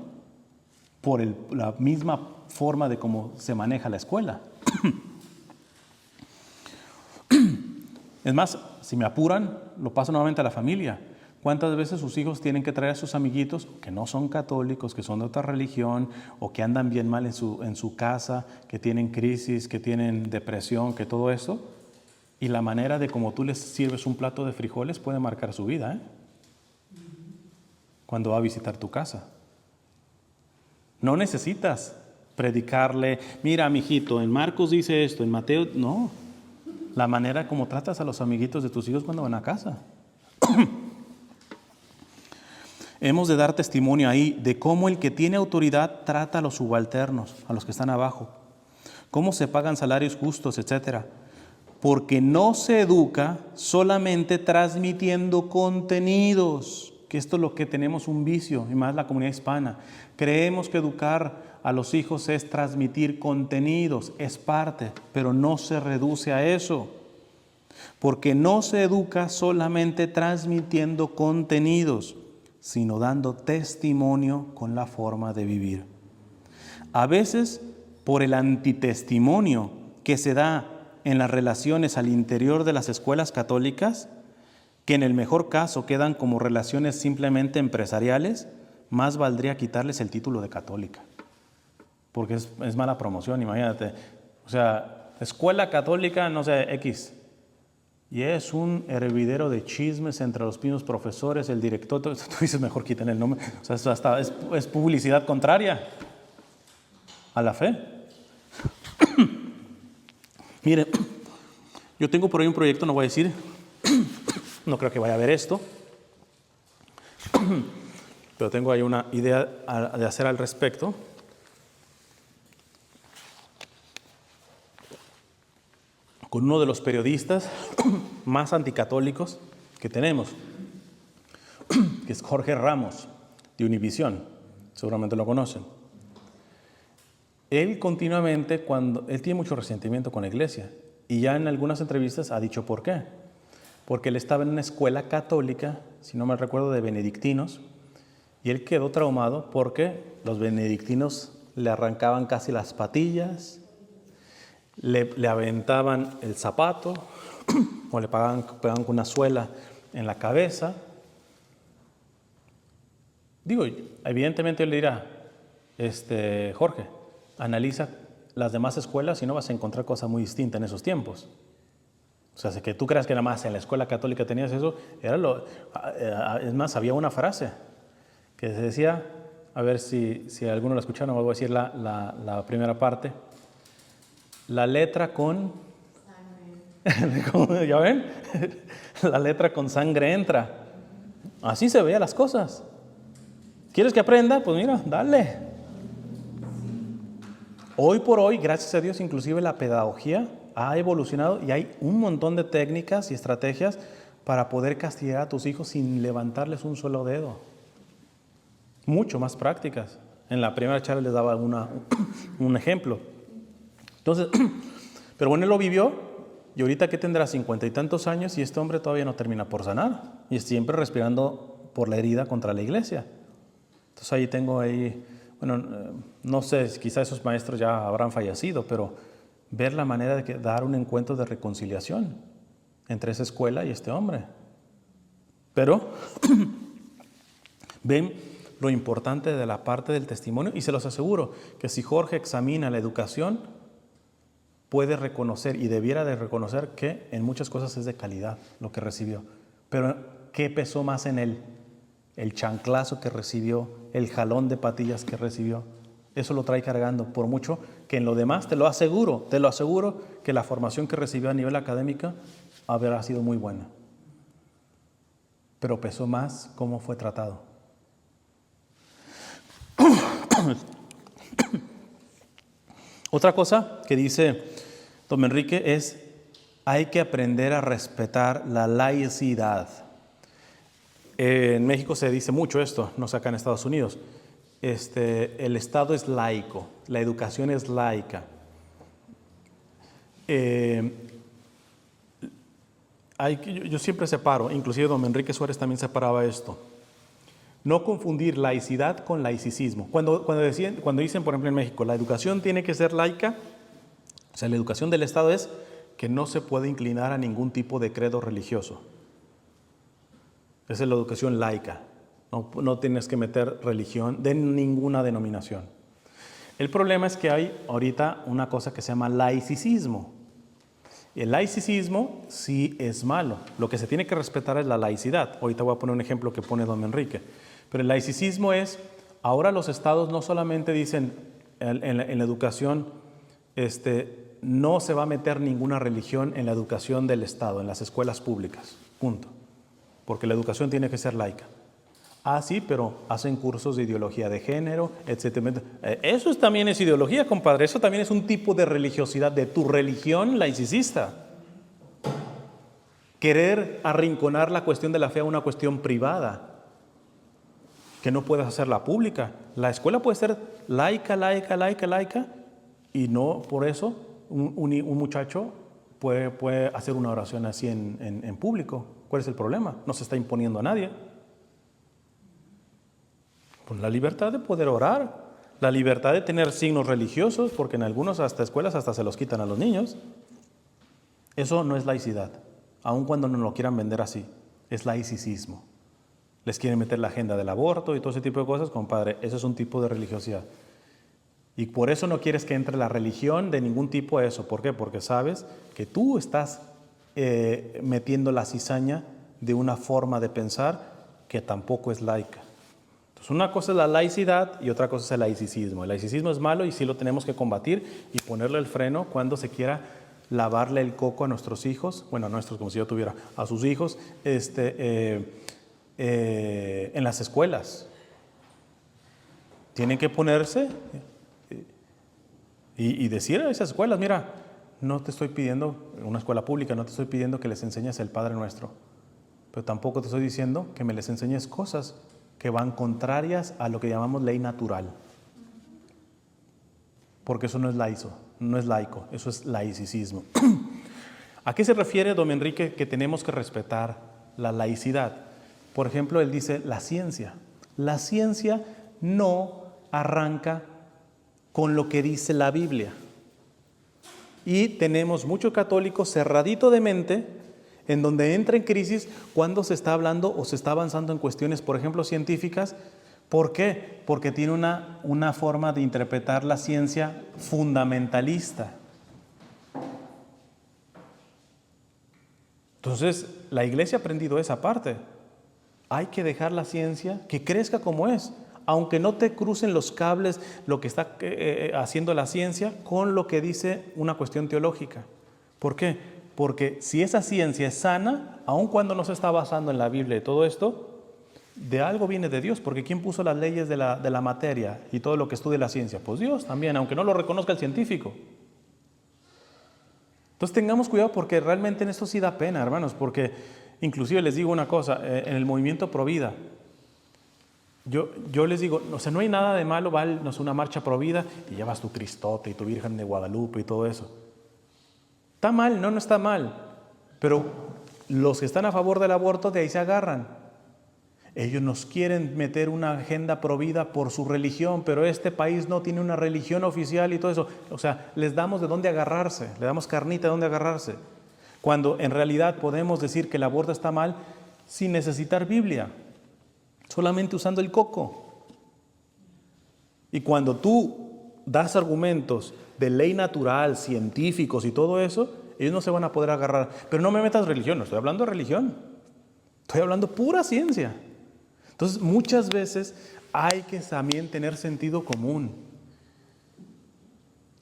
S1: Por la misma forma de cómo se maneja la escuela. Es más, si me apuran, lo paso nuevamente a la familia. ¿Cuántas veces sus hijos tienen que traer a sus amiguitos que no son católicos, que son de otra religión, o que andan bien mal en su casa, que tienen crisis, que tienen depresión, que todo eso? Y la manera de cómo tú les sirves un plato de frijoles puede marcar su vida, ¿eh? Cuando va a visitar tu casa. No necesitas predicarle, mira, mijito, en Marcos dice esto, en Mateo, no. La manera como tratas a los amiguitos de tus hijos cuando van a casa. Hemos de dar testimonio ahí de cómo el que tiene autoridad trata a los subalternos, a los que están abajo. Cómo se pagan salarios justos, etcétera. Porque no se educa solamente transmitiendo contenidos, que esto es lo que tenemos un vicio, y más la comunidad hispana. Creemos que educar a los hijos es transmitir contenidos, es parte, pero no se reduce a eso. Porque no se educa solamente transmitiendo contenidos, sino dando testimonio con la forma de vivir. A veces, por el antitestimonio que se da en las relaciones al interior de las escuelas católicas, que en el mejor caso quedan como relaciones simplemente empresariales, más valdría quitarles el título de católica. Porque es mala promoción, imagínate. O sea, escuela católica, no sé, X. Y es un hervidero de chismes entre los mismos profesores, el director. Tú dices, mejor quiten el nombre. O sea, eso hasta es publicidad contraria a la fe. Mire, yo tengo por ahí un proyecto, no voy a decir, no creo que vaya a ver esto, pero tengo ahí una idea de hacer al respecto. Con uno de los periodistas más anticatólicos que tenemos, que es Jorge Ramos, de Univisión, seguramente lo conocen. Él continuamente, él tiene mucho resentimiento con la iglesia, y ya en algunas entrevistas ha dicho por qué. Porque él estaba en una escuela católica, si no me recuerdo, de benedictinos, y él quedó traumado porque los benedictinos le arrancaban casi las patillas, le aventaban el zapato o le pegaban con una suela en la cabeza. Digo, evidentemente él le dirá, Jorge, analiza las demás escuelas y no vas a encontrar cosa muy distinta en esos tiempos. O sea, que tú creas que nada más en la escuela católica tenías eso, es más, había una frase que se decía, a ver si alguno la escucharon, voy a decir la primera parte, la letra con, ¿ya ven? La letra con sangre entra. Así se veían las cosas. ¿Quieres que aprenda? Pues mira, dale. Hoy por hoy, gracias a Dios, inclusive la pedagogía ha evolucionado y hay un montón de técnicas y estrategias para poder castigar a tus hijos sin levantarles un solo dedo. Mucho más prácticas. En la primera charla les daba un ejemplo. Entonces, pero bueno, él lo vivió y ahorita que tendrá 50 y tantos años y este hombre todavía no termina por sanar y siempre respirando por la herida contra la iglesia. Entonces ahí tengo bueno, no sé, quizá esos maestros ya habrán fallecido, pero ver la manera de dar un encuentro de reconciliación entre esa escuela y este hombre. Pero ven lo importante de la parte del testimonio y se los aseguro que si Jorge examina la educación, puede reconocer y debiera de reconocer que en muchas cosas es de calidad lo que recibió. Pero ¿qué pesó más en él? El chanclazo que recibió, el jalón de patillas que recibió. Eso lo trae cargando, por mucho que en lo demás, te lo aseguro que la formación que recibió a nivel académico habrá sido muy buena. Pero pesó más cómo fue tratado. Otra cosa que dice don Enrique es, hay que aprender a respetar la laicidad. En México se dice mucho esto, no sé acá en Estados Unidos. El Estado es laico, la educación es laica. Yo siempre separo, inclusive don Enrique Suárez también separaba esto. No confundir laicidad con laicismo. Cuando dicen, por ejemplo, en México, la educación tiene que ser laica, o sea, la educación del Estado es que no se puede inclinar a ningún tipo de credo religioso. Esa es la educación laica. No tienes que meter religión de ninguna denominación. El problema es que hay ahorita una cosa que se llama laicismo. El laicismo sí es malo. Lo que se tiene que respetar es la laicidad. Ahorita voy a poner un ejemplo que pone don Enrique. Pero el laicismo es, ahora los estados no solamente dicen en la educación, no se va a meter ninguna religión en la educación del Estado, en las escuelas públicas, punto. Porque la educación tiene que ser laica. Ah, sí, pero hacen cursos de ideología de género, etc. Eso también es ideología, compadre. Eso también es un tipo de religiosidad, de tu religión laicista. Querer arrinconar la cuestión de la fe a una cuestión privada, que no puedes hacerla pública. La escuela puede ser laica, y no por eso un muchacho puede hacer una oración así en público. ¿Cuál es el problema? No se está imponiendo a nadie. Pues la libertad de poder orar, la libertad de tener signos religiosos, porque en algunas escuelas hasta se los quitan a los niños. Eso no es laicidad, aun cuando no lo quieran vender así, es laicismo. Les quieren meter la agenda del aborto y todo ese tipo de cosas, compadre, eso es un tipo de religiosidad. Y por eso no quieres que entre la religión de ningún tipo a eso. ¿Por qué? Porque sabes que tú estás metiendo la cizaña de una forma de pensar que tampoco es laica. Entonces, una cosa es la laicidad y otra cosa es el laicismo. El laicismo es malo y sí lo tenemos que combatir y ponerle el freno cuando se quiera lavarle el coco a nuestros hijos, bueno, a nuestros, como si yo tuviera, a sus hijos, en las escuelas. Tienen que ponerse y decir a esas escuelas, mira, no te estoy pidiendo, en una escuela pública, no te estoy pidiendo que les enseñes el Padre Nuestro, pero tampoco te estoy diciendo que me les enseñes cosas que van contrarias a lo que llamamos ley natural. Porque eso no es laico, eso es laicismo. ¿A qué se refiere don Enrique que tenemos que respetar la laicidad? Por ejemplo, él dice la ciencia. La ciencia no arranca con lo que dice la Biblia. Y tenemos mucho católico cerradito de mente, en donde entra en crisis cuando se está hablando o se está avanzando en cuestiones, por ejemplo, científicas. ¿Por qué? Porque tiene una forma de interpretar la ciencia fundamentalista. Entonces, la iglesia ha aprendido esa parte. Hay que dejar la ciencia que crezca como es, aunque no te crucen los cables lo que está haciendo la ciencia con lo que dice una cuestión teológica. ¿Por qué? Porque si esa ciencia es sana, aun cuando no se está basando en la Biblia y todo esto, de algo viene de Dios, porque ¿quién puso las leyes de la materia y todo lo que estudia la ciencia? Pues Dios también, aunque no lo reconozca el científico. Entonces tengamos cuidado, porque realmente en esto sí da pena, hermanos, porque inclusive les digo una cosa, en el movimiento Provida, yo les digo, o sea, no hay nada de malo, va no sé, una marcha Provida y llevas tu Cristote y tu Virgen de Guadalupe y todo eso. ¿Está mal? No, no está mal, pero los que están a favor del aborto de ahí se agarran. Ellos nos quieren meter una agenda provida por su religión, pero este país no tiene una religión oficial y todo eso. O sea, les damos de dónde agarrarse, le damos carnita de dónde agarrarse. Cuando en realidad podemos decir que el aborto está mal sin necesitar Biblia, solamente usando el coco. Y cuando tú das argumentos de ley natural, científicos y todo eso, ellos no se van a poder agarrar. Pero no me metas religión, no estoy hablando de religión, estoy hablando pura ciencia. Entonces, muchas veces hay que también tener sentido común.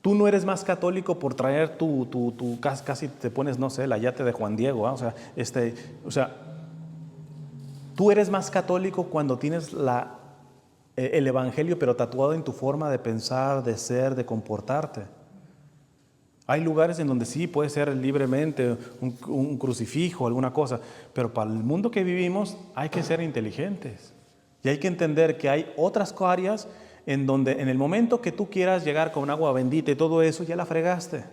S1: Tú no eres más católico por traer tu casi te pones, no sé, la yate de Juan Diego, ¿eh? O sea, tú eres más católico cuando tienes el evangelio, pero tatuado en tu forma de pensar, de ser, de comportarte. Hay lugares en donde sí puede ser libremente un crucifijo, alguna cosa, pero para el mundo que vivimos hay que ser inteligentes y hay que entender que hay otras áreas en donde en el momento que tú quieras llegar con agua bendita y todo eso, ya la fregaste.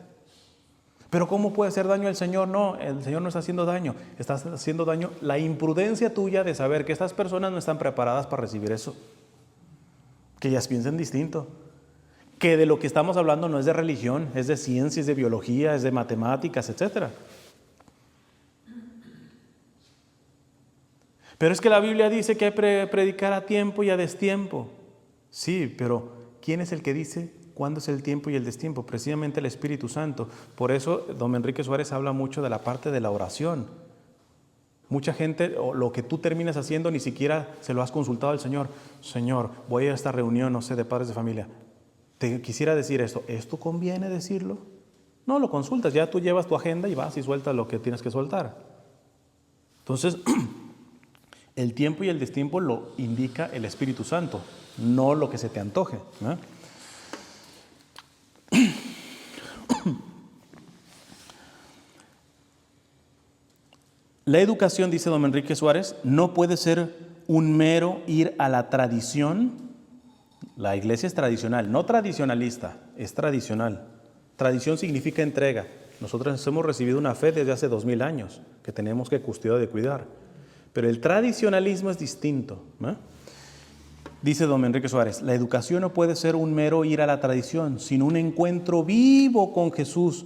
S1: Pero ¿cómo puede hacer daño el Señor? No, el Señor no está haciendo daño, está haciendo daño la imprudencia tuya de saber que estas personas no están preparadas para recibir eso, que ellas piensen distinto. Que de lo que estamos hablando no es de religión, es de ciencia, es de biología, es de matemáticas, etc. Pero es que la Biblia dice que hay que predicar a tiempo y a destiempo. Sí, pero ¿quién es el que dice cuándo es el tiempo y el destiempo? Precisamente el Espíritu Santo. Por eso don Enrique Suárez habla mucho de la parte de la oración. Mucha gente, o lo que tú terminas haciendo, ni siquiera se lo has consultado al Señor. Señor, voy a ir a esta reunión, no sé, de padres de familia. Te quisiera decir ¿esto conviene decirlo? No, lo consultas, ya tú llevas tu agenda y vas y sueltas lo que tienes que soltar. Entonces, el tiempo y el destiempo lo indica el Espíritu Santo, no lo que se te antoje, ¿no? La educación, dice don Enrique Suárez, no puede ser un mero ir a la tradición. La iglesia es tradicional, no tradicionalista, es tradicional. Tradición significa entrega. Nosotros hemos recibido una fe desde hace 2000 años que tenemos que custodiar y cuidar. Pero el tradicionalismo es distinto, ¿no? Dice don Enrique Suárez, la educación no puede ser un mero ir a la tradición, sino un encuentro vivo con Jesús,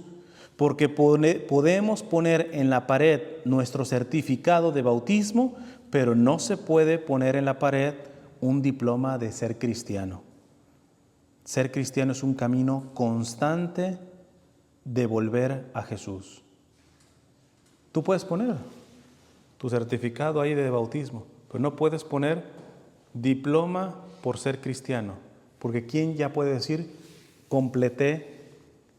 S1: porque podemos poner en la pared nuestro certificado de bautismo, pero no se puede poner en la pared un diploma de ser cristiano. Ser cristiano es un camino constante de volver a Jesús. Tú puedes poner tu certificado ahí de bautismo, pero no puedes poner diploma por ser cristiano, porque ¿quién ya puede decir completé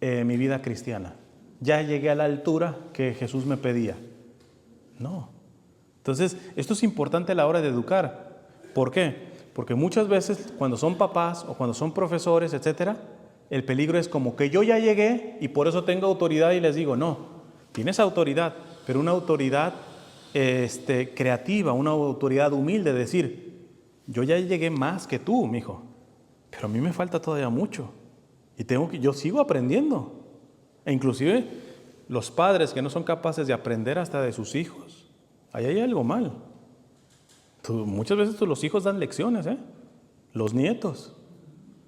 S1: mi vida cristiana? Ya llegué a la altura que Jesús me pedía. No. Entonces, esto es importante a la hora de educar. ¿Por qué? Porque muchas veces cuando son papás o cuando son profesores, etcétera, el peligro es como que yo ya llegué y por eso tengo autoridad y les digo, no, tienes autoridad, pero una autoridad creativa, una autoridad humilde, decir, yo ya llegué más que tú, mijo, pero a mí me falta todavía mucho y yo sigo aprendiendo. E inclusive los padres que no son capaces de aprender hasta de sus hijos, ahí hay algo mal. Muchas veces los hijos dan lecciones, los nietos.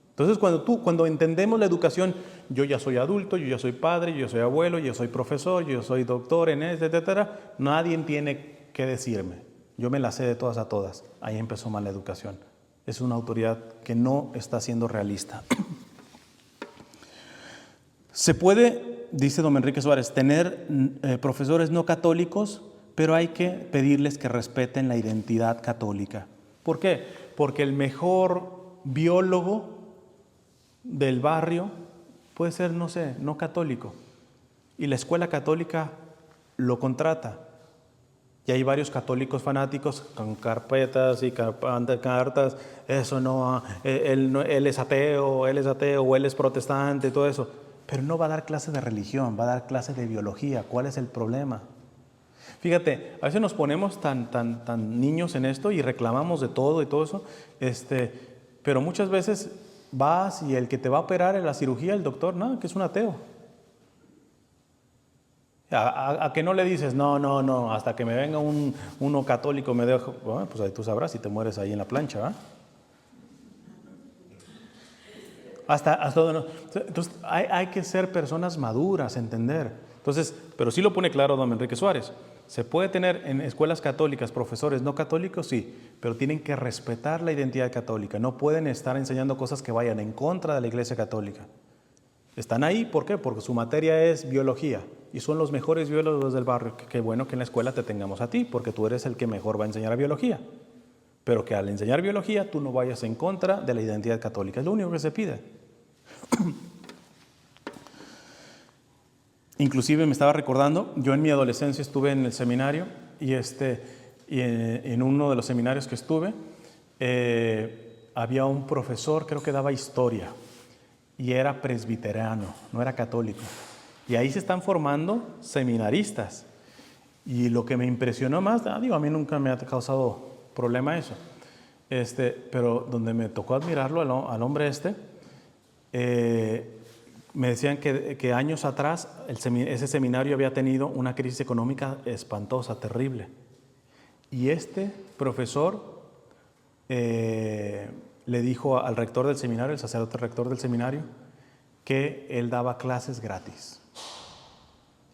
S1: Entonces cuando entendemos la educación, yo ya soy adulto, yo ya soy padre, yo ya soy abuelo, yo soy profesor, yo soy doctor en etcétera, nadie tiene que decirme. Yo me la sé de todas a todas. Ahí empezó mal la educación. Es una autoridad que no está siendo realista. Se puede dice don Enrique Suárez, tener profesores no católicos, pero hay que pedirles que respeten la identidad católica. ¿Por qué? Porque el mejor biólogo del barrio puede ser, no sé, no católico. Y la escuela católica lo contrata. Y hay varios católicos fanáticos con carpetas y cartas, eso no, él es ateo, o él es protestante, todo eso. Pero no va a dar clase de religión, va a dar clase de biología. ¿Cuál es el problema? Fíjate, a veces nos ponemos tan niños en esto y reclamamos de todo y todo eso, pero muchas veces vas y el que te va a operar en la cirugía, el doctor, no, que es un ateo. A que no le dices, no, hasta que me venga uno católico me dejo, bueno, pues ahí tú sabrás si te mueres ahí en la plancha, ¿verdad? Entonces hay que ser personas maduras, entender. Entonces, pero sí lo pone claro don Enrique Suárez. ¿Se puede tener en escuelas católicas profesores no católicos? Sí, pero tienen que respetar la identidad católica. No pueden estar enseñando cosas que vayan en contra de la Iglesia Católica. Están ahí, ¿por qué? Porque su materia es biología y son los mejores biólogos del barrio. Qué bueno que en la escuela te tengamos a ti, porque tú eres el que mejor va a enseñar biología. Pero que al enseñar biología tú no vayas en contra de la identidad católica. Es lo único que se pide. Inclusive me estaba recordando, yo en mi adolescencia estuve en el seminario y en uno de los seminarios que estuve había un profesor, creo que daba historia, y era presbiteriano, no era católico. Y ahí se están formando seminaristas. Y lo que me impresionó más, a mí nunca me ha causado problema eso, pero donde me tocó admirarlo al hombre me decían que años atrás ese seminario había tenido una crisis económica espantosa, terrible. Y este profesor le dijo al rector del seminario, el sacerdote rector del seminario, que él daba clases gratis.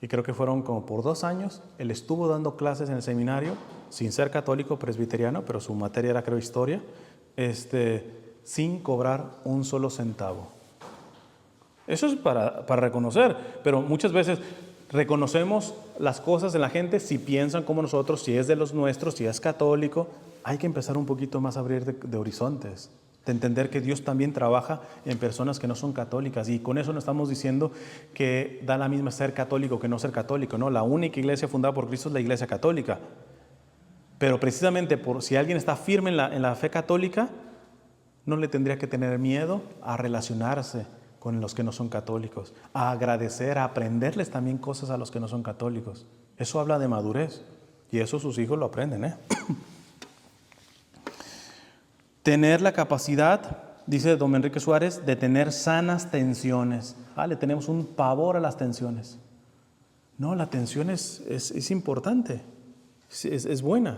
S1: Y creo que fueron como por 2 años, él estuvo dando clases en el seminario, sin ser católico presbiteriano, pero su materia era, creo, historia, sin cobrar un solo centavo. Eso es para reconocer, pero muchas veces reconocemos las cosas en la gente si piensan como nosotros, si es de los nuestros, si es católico. Hay que empezar un poquito más a abrir de horizontes, de entender que Dios también trabaja en personas que no son católicas, y con eso no estamos diciendo que da la misma ser católico que no ser católico, no, la única iglesia fundada por Cristo es la iglesia católica, pero precisamente si alguien está firme en la fe católica, no le tendría que tener miedo a relacionarse con los que no son católicos, a agradecer, a aprenderles también cosas a los que no son católicos. Eso habla de madurez, y eso sus hijos lo aprenden, Tener la capacidad, dice don Enrique Suárez, de tener sanas tensiones. Le tenemos un pavor a las tensiones. No, la tensión es importante, es buena.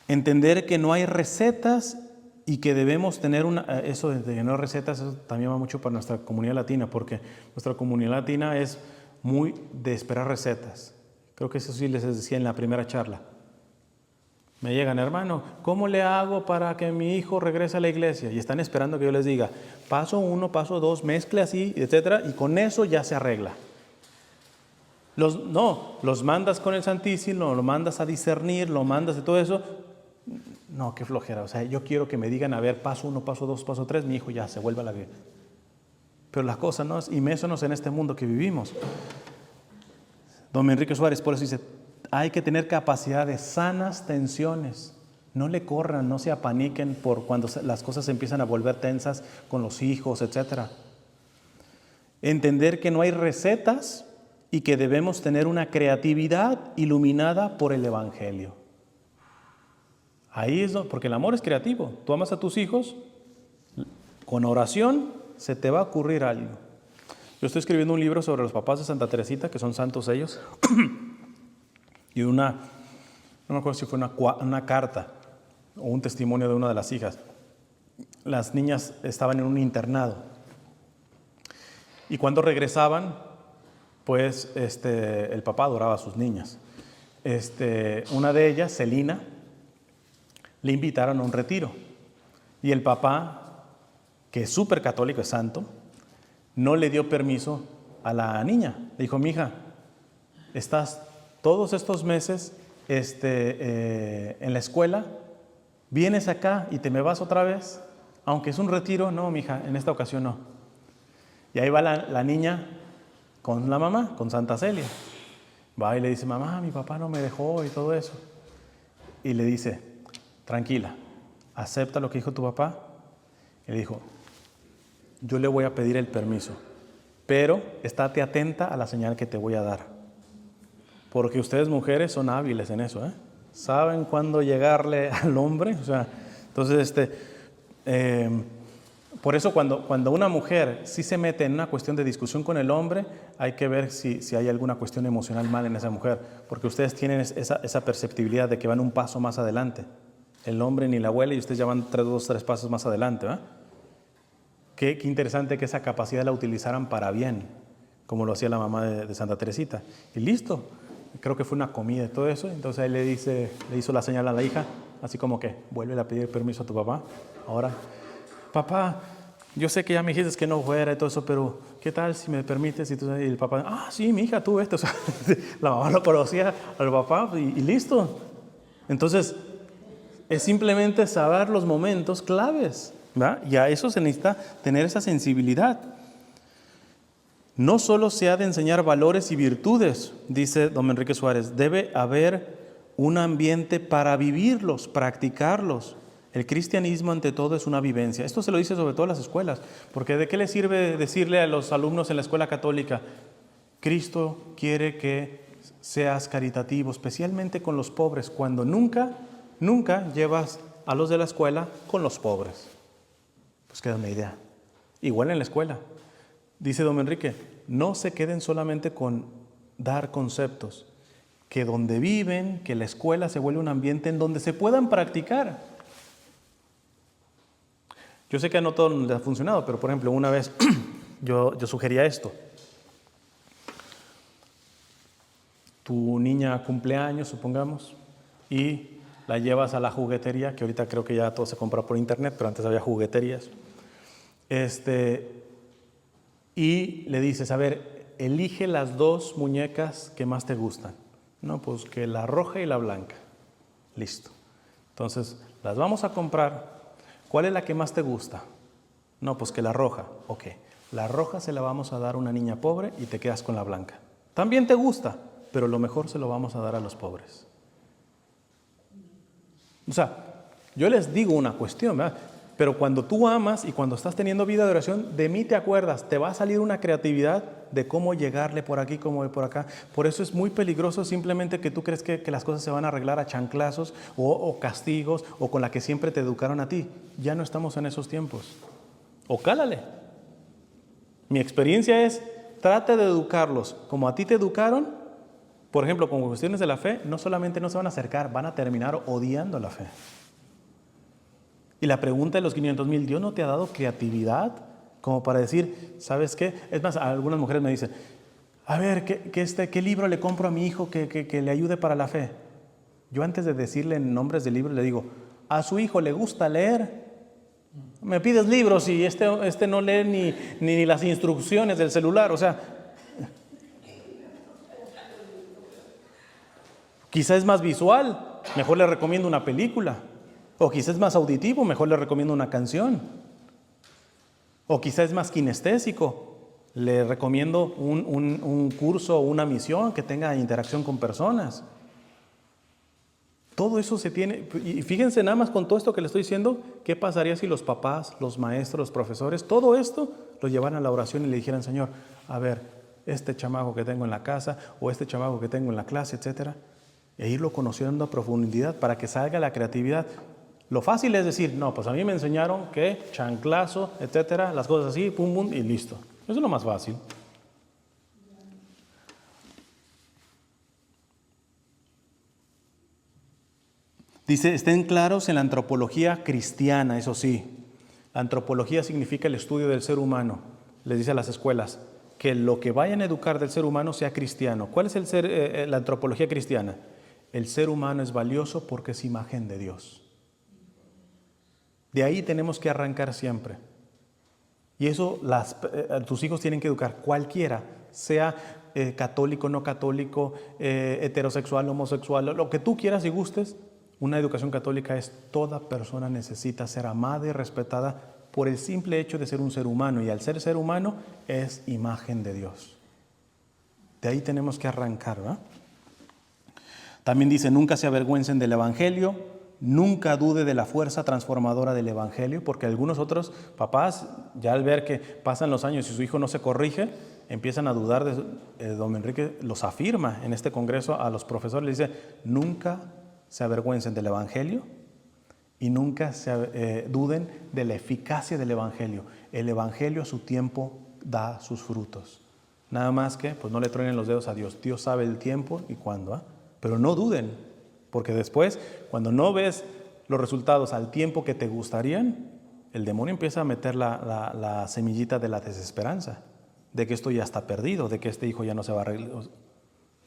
S1: Entender que no hay recetas y que debemos tener eso de que no hay recetas, eso también va mucho para nuestra comunidad latina, porque nuestra comunidad latina es muy de esperar recetas. Creo que eso sí les decía en la primera charla. Me llegan, hermano, ¿cómo le hago para que mi hijo regrese a la iglesia? Y están esperando que yo les diga, paso 1, paso 2, mezcle así, etcétera, y con eso ya se arregla. Los mandas con el Santísimo, lo mandas a discernir, lo mandas de todo eso. No, qué flojera. O sea, yo quiero que me digan, a ver, paso 1, paso 2, paso 3, mi hijo ya se vuelve a la vida. Pero las cosas no es, y mésonos en este mundo que vivimos. Don Enrique Suárez por eso dice, hay que tener capacidad de sanas tensiones. No le corran, no se apaniquen por cuando las cosas se empiezan a volver tensas con los hijos, etc. Entender que no hay recetas y que debemos tener una creatividad iluminada por el Evangelio. Ahí es porque el amor es creativo. Tú amas a tus hijos, con oración se te va a ocurrir algo. Yo estoy escribiendo un libro sobre los papás de Santa Teresita, que son santos ellos. Y no me acuerdo si fue una carta o un testimonio de una de las hijas. Las niñas estaban en un internado. Y cuando regresaban, pues el papá adoraba a sus niñas. Una de ellas, Celina, le invitaron a un retiro. Y el papá, que es súper católico, es santo, no le dio permiso a la niña. Le dijo, mija, estás todos estos meses en la escuela, vienes acá y te me vas otra vez, aunque es un retiro. No, mija, en esta ocasión no. Y ahí va la niña con la mamá, con Santa Celia. Va y le dice, mamá, mi papá no me dejó y todo eso. Y le dice, tranquila, acepta lo que dijo tu papá. Y le dijo, yo le voy a pedir el permiso, pero estate atenta a la señal que te voy a dar. Porque ustedes mujeres son hábiles en eso, ¿eh? Saben cuándo llegarle al hombre. O sea, entonces, por eso cuando una mujer sí se mete en una cuestión de discusión con el hombre, hay que ver si hay alguna cuestión emocional mal en esa mujer, porque ustedes tienen esa perceptibilidad de que van un paso más adelante. El hombre ni la abuela y ustedes ya van 2, 3 pasos más adelante, ¿eh? Qué interesante que esa capacidad la utilizaran para bien, como lo hacía la mamá de Santa Teresita. Y listo, creo que fue una comida y todo eso. Entonces ahí le hizo la señal a la hija, así como que, vuelve a pedir permiso a tu papá. Ahora, papá, yo sé que ya me dijiste que no fuera y todo eso, pero ¿qué tal si me permites? Y el papá, sí, mi hija, tú esto. O sea, la mamá lo conocía al papá y listo. Entonces, es simplemente saber los momentos claves, ¿verdad? Y a eso se necesita tener esa sensibilidad. No solo se ha de enseñar valores y virtudes, dice don Enrique Suárez, debe haber un ambiente para vivirlos, practicarlos. El cristianismo ante todo es una vivencia. Esto se lo dice sobre todo a las escuelas, porque ¿de qué le sirve decirle a los alumnos en la escuela católica? Cristo quiere que seas caritativo, especialmente con los pobres, cuando nunca llevas a los de la escuela con los pobres. Pues queda una idea. Igual en la escuela. Dice don Enrique, no se queden solamente con dar conceptos, que donde viven, que la escuela se vuelve un ambiente en donde se puedan practicar. Yo sé que a no todo les ha funcionado, pero por ejemplo, una vez yo sugería esto. Tu niña cumple años, supongamos, y la llevas a la juguetería, que ahorita creo que ya todo se compra por internet, pero antes había jugueterías. Y le dices, a ver, elige las 2 muñecas que más te gustan. No, pues que la roja y la blanca. Listo. Entonces, las vamos a comprar. ¿Cuál es la que más te gusta? No, pues que la roja. Ok. La roja se la vamos a dar a una niña pobre y te quedas con la blanca. También te gusta, pero lo mejor se lo vamos a dar a los pobres. O sea, yo les digo una cuestión, ¿verdad? Pero cuando tú amas y cuando estás teniendo vida de oración, de mí te acuerdas, te va a salir una creatividad de cómo llegarle por aquí, como por acá. Por eso es muy peligroso simplemente que tú crees que las cosas se van a arreglar a chanclazos o castigos o con la que siempre te educaron a ti. Ya no estamos en esos tiempos. O cálale. Mi experiencia es, trata de educarlos como a ti te educaron. Por ejemplo, con cuestiones de la fe, no solamente no se van a acercar, van a terminar odiando la fe. Y la pregunta de los 500,000, ¿Dios no te ha dado creatividad como para decir, ¿sabes qué? Es más, algunas mujeres me dicen, a ver, ¿qué libro le compro a mi hijo que le ayude para la fe? Yo antes de decirle nombres de libros le digo, ¿a su hijo le gusta leer? Me pides libros y este no lee ni las instrucciones del celular, o sea, quizá es más visual, mejor le recomiendo una película. O quizás es más auditivo, mejor le recomiendo una canción. O quizás es más kinestésico, le recomiendo un curso o una misión que tenga interacción con personas. Todo eso se tiene, y fíjense nada más con todo esto que le estoy diciendo, ¿qué pasaría si los papás, los maestros, los profesores, todo esto lo llevaran a la oración y le dijeran, Señor, a ver, este chamaco que tengo en la casa o este chamaco que tengo en la clase, etcétera, e irlo conociendo a profundidad para que salga la creatividad? Lo fácil es decir, no, pues a mí me enseñaron que chanclazo, etcétera, las cosas así, pum, pum, y listo. Eso es lo más fácil. Dice, estén claros en la antropología cristiana, eso sí. La antropología significa el estudio del ser humano. Les dice a las escuelas que lo que vayan a educar del ser humano sea cristiano. ¿Cuál es la antropología cristiana? El ser humano es valioso porque es imagen de Dios. De ahí tenemos que arrancar siempre. Y eso tus hijos tienen que educar, cualquiera, sea católico, no católico, heterosexual, homosexual, lo que tú quieras y gustes. Una educación católica es: toda persona necesita ser amada y respetada por el simple hecho de ser un ser humano, y al ser humano es imagen de Dios. De ahí tenemos que arrancar, ¿verdad? También dice: nunca se avergüencen del Evangelio, nunca dude de la fuerza transformadora del Evangelio, porque algunos otros papás, ya al ver que pasan los años y su hijo no se corrige, empiezan a dudar de don Enrique. Los afirma en este congreso a los profesores, les dice: nunca se avergüencen del Evangelio y nunca duden de la eficacia del Evangelio. El Evangelio a su tiempo da sus frutos. Nada más que pues no le truenen los dedos a Dios. Dios sabe el tiempo y cuándo, ¿eh? Pero no duden, porque después, cuando no ves los resultados al tiempo que te gustarían, el demonio empieza a meter la semillita de la desesperanza, de que esto ya está perdido, de que este hijo ya no se va a arreglar.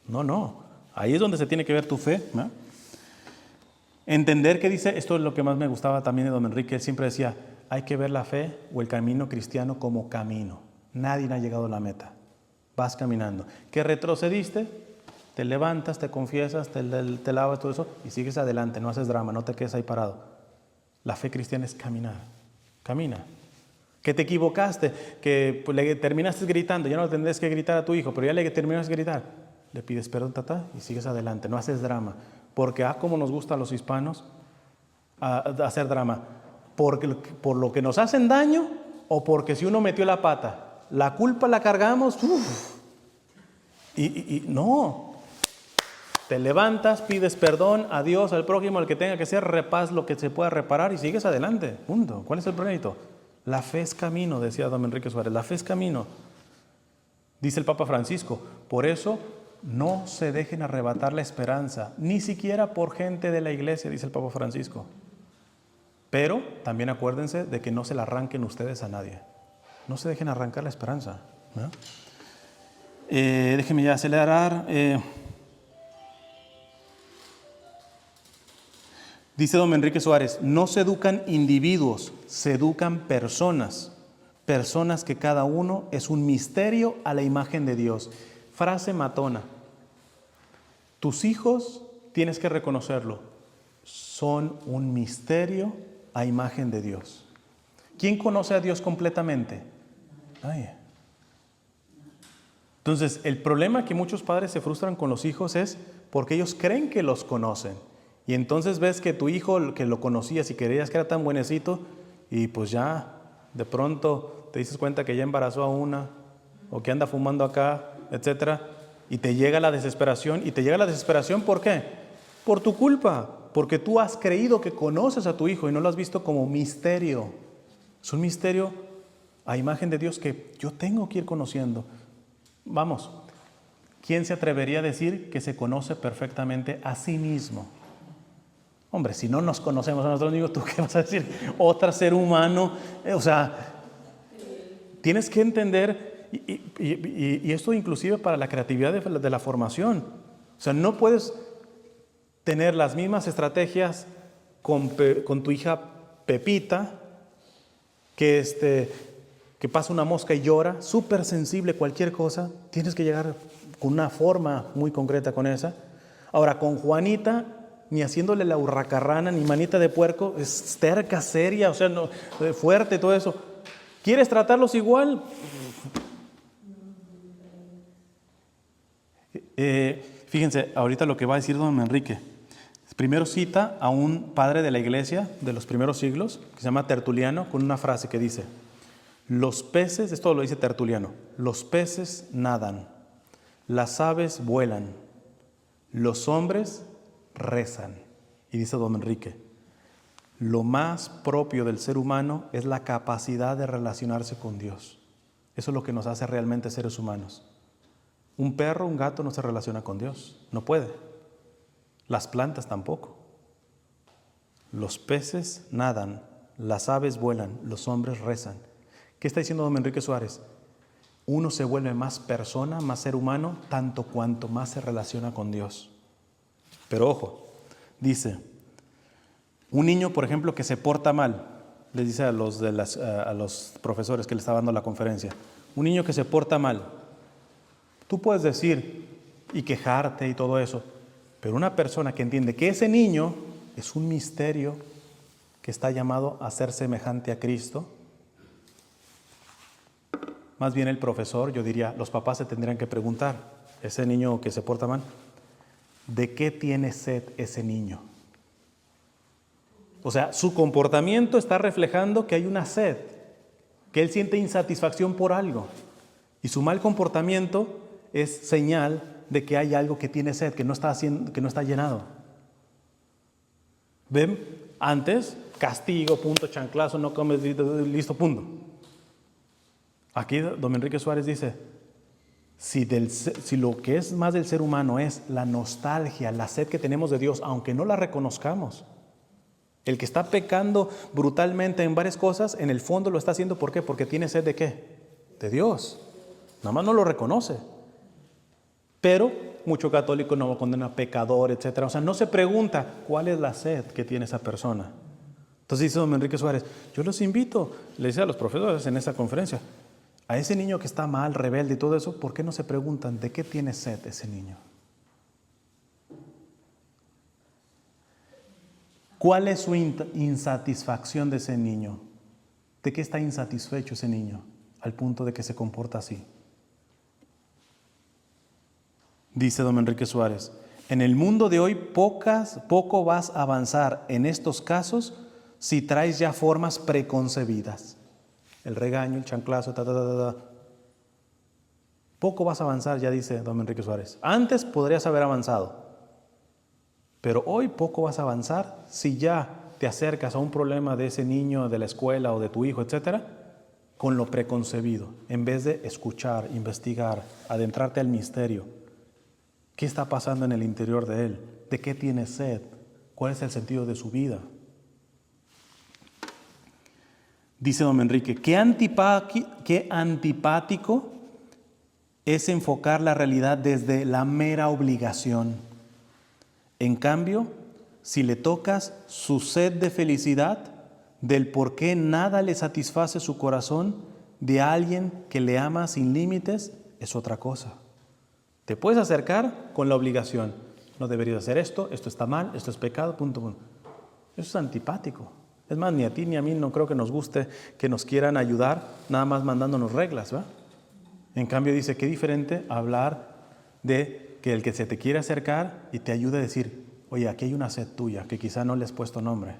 S1: No. Ahí es donde se tiene que ver tu fe, ¿no? Entender que dice, esto es lo que más me gustaba también de don Enrique, él siempre decía: hay que ver la fe o el camino cristiano como camino. Nadie ha llegado a la meta. Vas caminando. ¿Que retrocediste? Te levantas, te confiesas, te lavas, todo eso, y sigues adelante, no haces drama, no te quedes ahí parado. La fe cristiana es caminar. Camina. Que te equivocaste, que pues, le terminaste gritando, ya no tendrás que gritar a tu hijo, pero ya le terminaste de gritar, le pides perdón, y sigues adelante, no haces drama. Porque como nos gusta a los hispanos hacer drama, por lo que nos hacen daño, o porque si uno metió la pata, la culpa la cargamos. Y no, te levantas, pides perdón a Dios, al prójimo, al que tenga que ser, repas lo que se pueda reparar y sigues adelante, punto. ¿Cuál es el proyecto? La fe es camino, decía don Enrique Suárez, la fe es camino. Dice el Papa Francisco: por eso no se dejen arrebatar la esperanza, ni siquiera por gente de la iglesia, dice el Papa Francisco. Pero también acuérdense de que no se la arranquen ustedes a nadie. No se dejen arrancar la esperanza, ¿no? Déjenme ya acelerar. Dice don Enrique Suárez: no se educan individuos, se educan personas. Personas que cada uno es un misterio a la imagen de Dios. Frase matona. Tus hijos, tienes que reconocerlo, son un misterio a imagen de Dios. ¿Quién conoce a Dios completamente? Nadie. Entonces, el problema que muchos padres se frustran con los hijos es porque ellos creen que los conocen. Y entonces ves que tu hijo, que lo conocías y creías que era tan buenecito, y pues ya de pronto te dices cuenta que ya embarazó a una, o que anda fumando acá, etcétera, y te llega la desesperación. Y te llega la desesperación, ¿por qué? Por tu culpa, porque tú has creído que conoces a tu hijo y no lo has visto como misterio. Es un misterio a imagen de Dios que yo tengo que ir conociendo. Vamos, ¿quién se atrevería a decir que se conoce perfectamente a sí mismo? Hombre, si no nos conocemos a nosotros mismos, ¿tú qué vas a decir? Otro ser humano. O sea, tienes que entender, y esto inclusive para la creatividad de la formación. O sea, no puedes tener las mismas estrategias con tu hija Pepita, que pasa una mosca y llora, súper sensible, cualquier cosa. Tienes que llegar con una forma muy concreta con esa. Ahora, con Juanita, ni haciéndole la hurracarrana, ni manita de puerco, es terca, seria, o sea, no, fuerte, todo eso. ¿Quieres tratarlos igual? Fíjense, ahorita lo que va a decir don Enrique. Primero cita a un padre de la iglesia de los primeros siglos, que se llama Tertuliano, con una frase que dice: los peces, esto lo dice Tertuliano, los peces nadan, las aves vuelan, los hombres rezan. Y dice don Enrique: lo más propio del ser humano es la capacidad de relacionarse con Dios. Eso es lo que nos hace realmente seres humanos. Un perro, un gato no se relaciona con Dios, no puede. Las plantas tampoco. Los peces nadan, las aves vuelan, los hombres rezan. ¿Qué está diciendo don Enrique Suárez? Uno se vuelve más persona, más ser humano, tanto cuanto más se relaciona con Dios. Pero ojo, dice, un niño, por ejemplo, que se porta mal, les dice a los profesores que le está dando la conferencia, un niño que se porta mal, tú puedes decir y quejarte y todo eso, pero una persona que entiende que ese niño es un misterio que está llamado a ser semejante a Cristo, más bien el profesor, yo diría, los papás se tendrían que preguntar, ese niño que se porta mal, ¿de qué tiene sed ese niño? O sea, su comportamiento está reflejando que hay una sed, que él siente insatisfacción por algo. Y su mal comportamiento es señal de que hay algo que tiene sed, que no está llenado. ¿Ven? Antes, castigo, punto, chanclazo, no comes, listo, punto. Aquí don Enrique Suárez dice, si lo que es más del ser humano es la nostalgia, la sed que tenemos de Dios, aunque no la reconozcamos, el que está pecando brutalmente en varias cosas, en el fondo lo está haciendo, ¿por qué? Porque tiene sed de ¿qué? De Dios. Nada más no lo reconoce. Pero mucho católico no condena pecador, etc. O sea, no se pregunta cuál es la sed que tiene esa persona. Entonces dice don Enrique Suárez, yo los invito, le decía a los profesores en esa conferencia, a ese niño que está mal, rebelde y todo eso, ¿por qué no se preguntan de qué tiene sed ese niño? ¿Cuál es su insatisfacción de ese niño? ¿De qué está insatisfecho ese niño al punto de que se comporta así? Dice don Enrique Suárez, en el mundo de hoy poco vas a avanzar en estos casos si traes ya formas preconcebidas. El regaño, el chanclazo, Poco vas a avanzar, ya dice don Enrique Suárez. Antes podrías haber avanzado. Pero hoy poco vas a avanzar si ya te acercas a un problema de ese niño, de la escuela o de tu hijo, etcétera, con lo preconcebido, en vez de escuchar, investigar, adentrarte al misterio. ¿Qué está pasando en el interior de él? ¿De qué tiene sed? ¿Cuál es el sentido de su vida? Dice don Enrique, qué antipático es enfocar la realidad desde la mera obligación. En cambio, si le tocas su sed de felicidad, del por qué nada le satisface su corazón, de alguien que le ama sin límites, es otra cosa. Te puedes acercar con la obligación. No deberías hacer esto, esto está mal, esto es pecado, punto, punto. Eso es antipático. Es más, ni a ti ni a mí no creo que nos guste que nos quieran ayudar nada más mandándonos reglas, ¿va? En cambio dice, qué diferente hablar de que el que se te quiere acercar y te ayude a decir, oye, aquí hay una sed tuya que quizá no le has puesto nombre,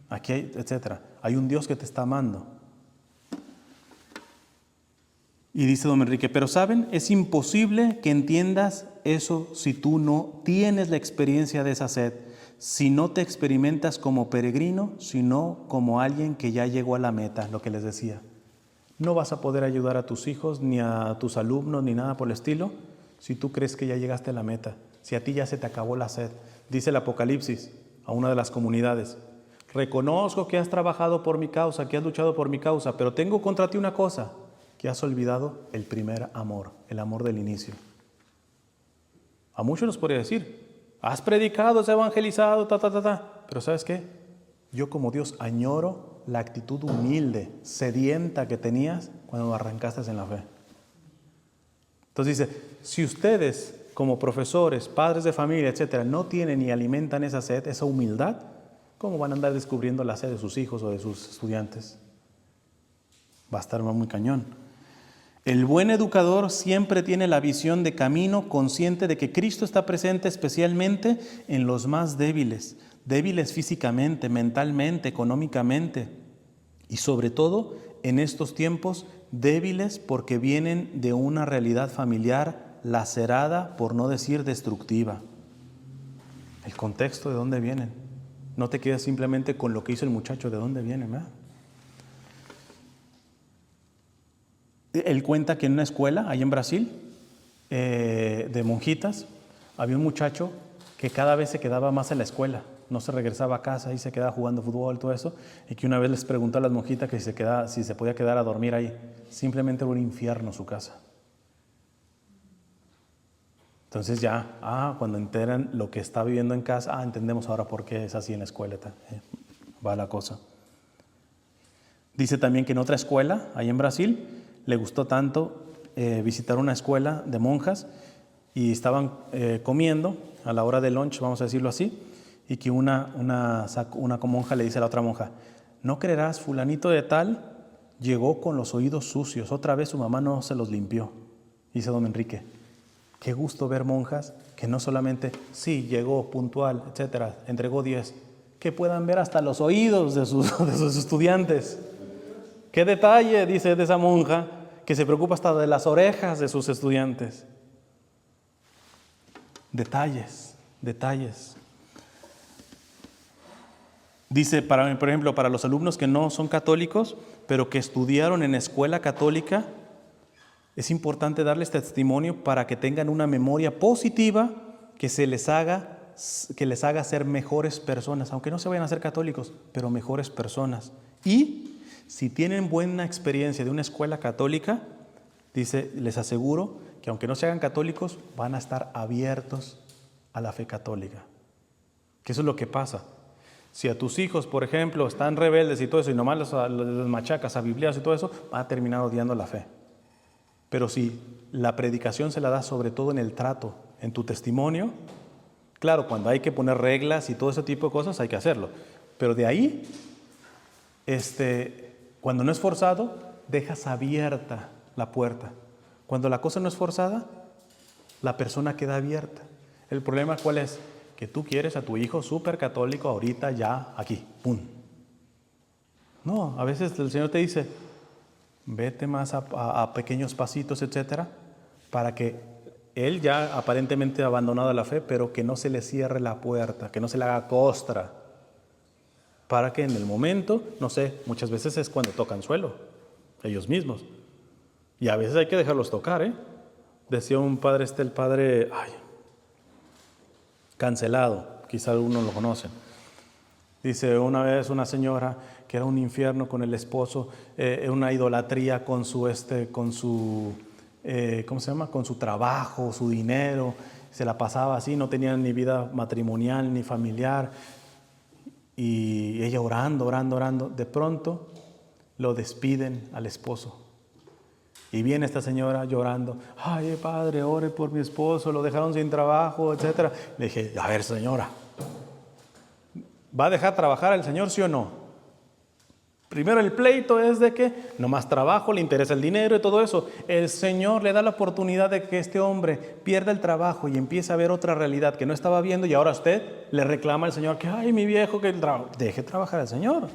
S1: aquí hay, etcétera. Hay un Dios que te está amando. Y dice don Enrique, pero ¿saben? Es imposible que entiendas eso si tú no tienes la experiencia de esa sed, si no te experimentas como peregrino, sino como alguien que ya llegó a la meta, lo que les decía. No vas a poder ayudar a tus hijos, ni a tus alumnos, ni nada por el estilo, si tú crees que ya llegaste a la meta, si a ti ya se te acabó la sed. Dice el Apocalipsis a una de las comunidades, reconozco que has trabajado por mi causa, que has luchado por mi causa, pero tengo contra ti una cosa, que has olvidado el primer amor, el amor del inicio. A muchos nos podría decir, has predicado, has evangelizado, pero ¿sabes qué? Yo como Dios añoro la actitud humilde, sedienta que tenías cuando arrancaste en la fe. Entonces dice, si ustedes como profesores, padres de familia, etcétera, no tienen ni alimentan esa sed, esa humildad, ¿cómo van a andar descubriendo la sed de sus hijos o de sus estudiantes? Va a estar muy cañón. El buen educador siempre tiene la visión de camino, consciente de que Cristo está presente especialmente en los más débiles, débiles físicamente, mentalmente, económicamente y sobre todo en estos tiempos débiles porque vienen de una realidad familiar lacerada, por no decir destructiva. El contexto de dónde vienen. No te quedes simplemente con lo que hizo el muchacho, de dónde vienen, ¿verdad? Él cuenta que en una escuela, ahí en Brasil, de monjitas, había un muchacho que cada vez se quedaba más en la escuela, no se regresaba a casa y se quedaba jugando fútbol, todo eso, y que una vez les preguntó a las monjitas que si se podía quedar a dormir ahí. Simplemente era un infierno su casa. Entonces ya, cuando enteran lo que está viviendo en casa, entendemos ahora por qué es así en la escuela. Va la cosa. Dice también que en otra escuela, ahí en Brasil, le gustó tanto visitar una escuela de monjas y estaban comiendo a la hora del lunch, vamos a decirlo así, y que una monja le dice a la otra monja, no creerás, fulanito de tal llegó con los oídos sucios, otra vez su mamá no se los limpió. Dice don Enrique, qué gusto ver monjas que no solamente, sí, llegó puntual, etcétera, entregó 10, que puedan ver hasta los oídos de sus estudiantes. Qué detalle, dice de esa monja, que se preocupa hasta de las orejas de sus estudiantes. Detalles, detalles. Dice, por ejemplo, para los alumnos que no son católicos, pero que estudiaron en escuela católica, es importante darles testimonio para que tengan una memoria positiva que les haga ser mejores personas, aunque no se vayan a ser católicos, pero mejores personas. Y si tienen buena experiencia de una escuela católica, dice, les aseguro que aunque no se hagan católicos, van a estar abiertos a la fe católica. Que eso es lo que pasa. Si a tus hijos, por ejemplo, están rebeldes y todo eso, y nomás los machacas a biblias y todo eso, van a terminar odiando la fe. Pero si la predicación se la da sobre todo en el trato, en tu testimonio, claro, cuando hay que poner reglas y todo ese tipo de cosas, hay que hacerlo. Pero de ahí, cuando no es forzado, dejas abierta la puerta. Cuando la cosa no es forzada, la persona queda abierta. El problema, ¿cuál es? Que tú quieres a tu hijo súper católico ahorita, ya, aquí, ¡pum! No, a veces el Señor te dice, vete más a pequeños pasitos, etcétera, para que él ya aparentemente ha abandonado la fe, pero que no se le cierre la puerta, que no se le haga costra, para que en el momento, no sé, muchas veces es cuando tocan suelo, ellos mismos, y a veces hay que dejarlos tocar, Decía un padre, el padre Cancelado, quizá algunos lo conocen. Dice una vez una señora que era un infierno con el esposo, una idolatría con su ¿cómo se llama? Con su trabajo, su dinero, se la pasaba así, no tenía ni vida matrimonial ni familiar, y ella orando, de pronto lo despiden al esposo. Y viene esta señora llorando, ay padre, ore por mi esposo, lo dejaron sin trabajo, etcétera. Le dije, a ver señora, ¿va a dejar trabajar al Señor, sí o no? Primero el pleito es de que no más trabajo, le interesa el dinero y todo eso. El Señor le da la oportunidad de que este hombre pierda el trabajo y empiece a ver otra realidad que no estaba viendo, y ahora usted le reclama al Señor que, ay mi viejo, que el trabajo. Deje trabajar al Señor.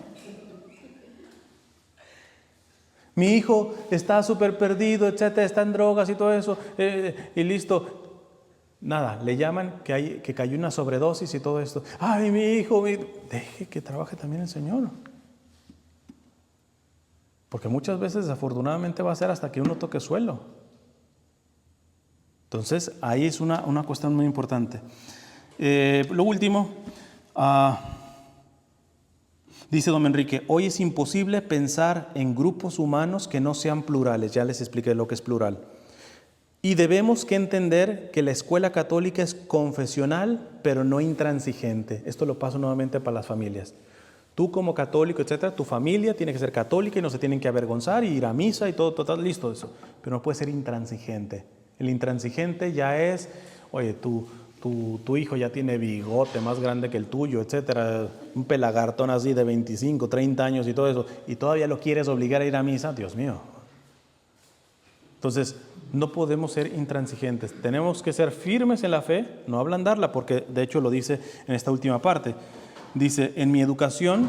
S1: Mi hijo está súper perdido, etcétera, está en drogas y todo eso, y listo. Nada, le llaman que cayó una sobredosis y todo esto. Ay, mi hijo, deje que trabaje también el Señor. Porque muchas veces desafortunadamente va a ser hasta que uno toque suelo. Entonces, ahí es una cuestión muy importante. Lo último, dice don Enrique, hoy es imposible pensar en grupos humanos que no sean plurales. Ya les expliqué lo que es plural. Y debemos que entender que la escuela católica es confesional, pero no intransigente. Esto lo paso nuevamente para las familias. Tú como católico, etcétera, tu familia tiene que ser católica y no se tienen que avergonzar y ir a misa y todo, total, listo eso. Pero no puede ser intransigente. El intransigente ya es, oye, tu hijo ya tiene bigote más grande que el tuyo, etcétera, un pelagartón así de 25, 30 años y todo eso, y todavía lo quieres obligar a ir a misa, Dios mío. Entonces, no podemos ser intransigentes. Tenemos que ser firmes en la fe, no ablandarla, porque de hecho lo dice en esta última parte. Dice, en mi educación,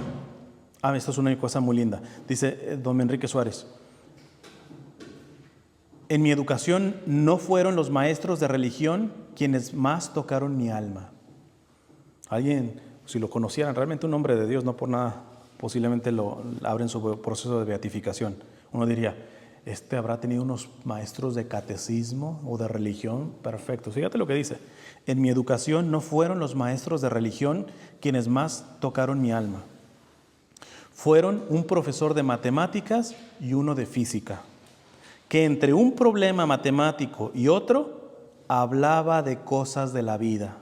S1: esto es una cosa muy linda, dice don Enrique Suárez, en mi educación no fueron los maestros de religión quienes más tocaron mi alma. Alguien, si lo conocieran, realmente un hombre de Dios, no por nada, posiblemente lo abren su proceso de beatificación. Uno diría, habrá tenido unos maestros de catecismo o de religión perfectos. Fíjate lo que dice, en mi educación no fueron los maestros de religión quienes más tocaron mi alma. Fueron un profesor de matemáticas y uno de física, que entre un problema matemático y otro hablaba de cosas de la vida.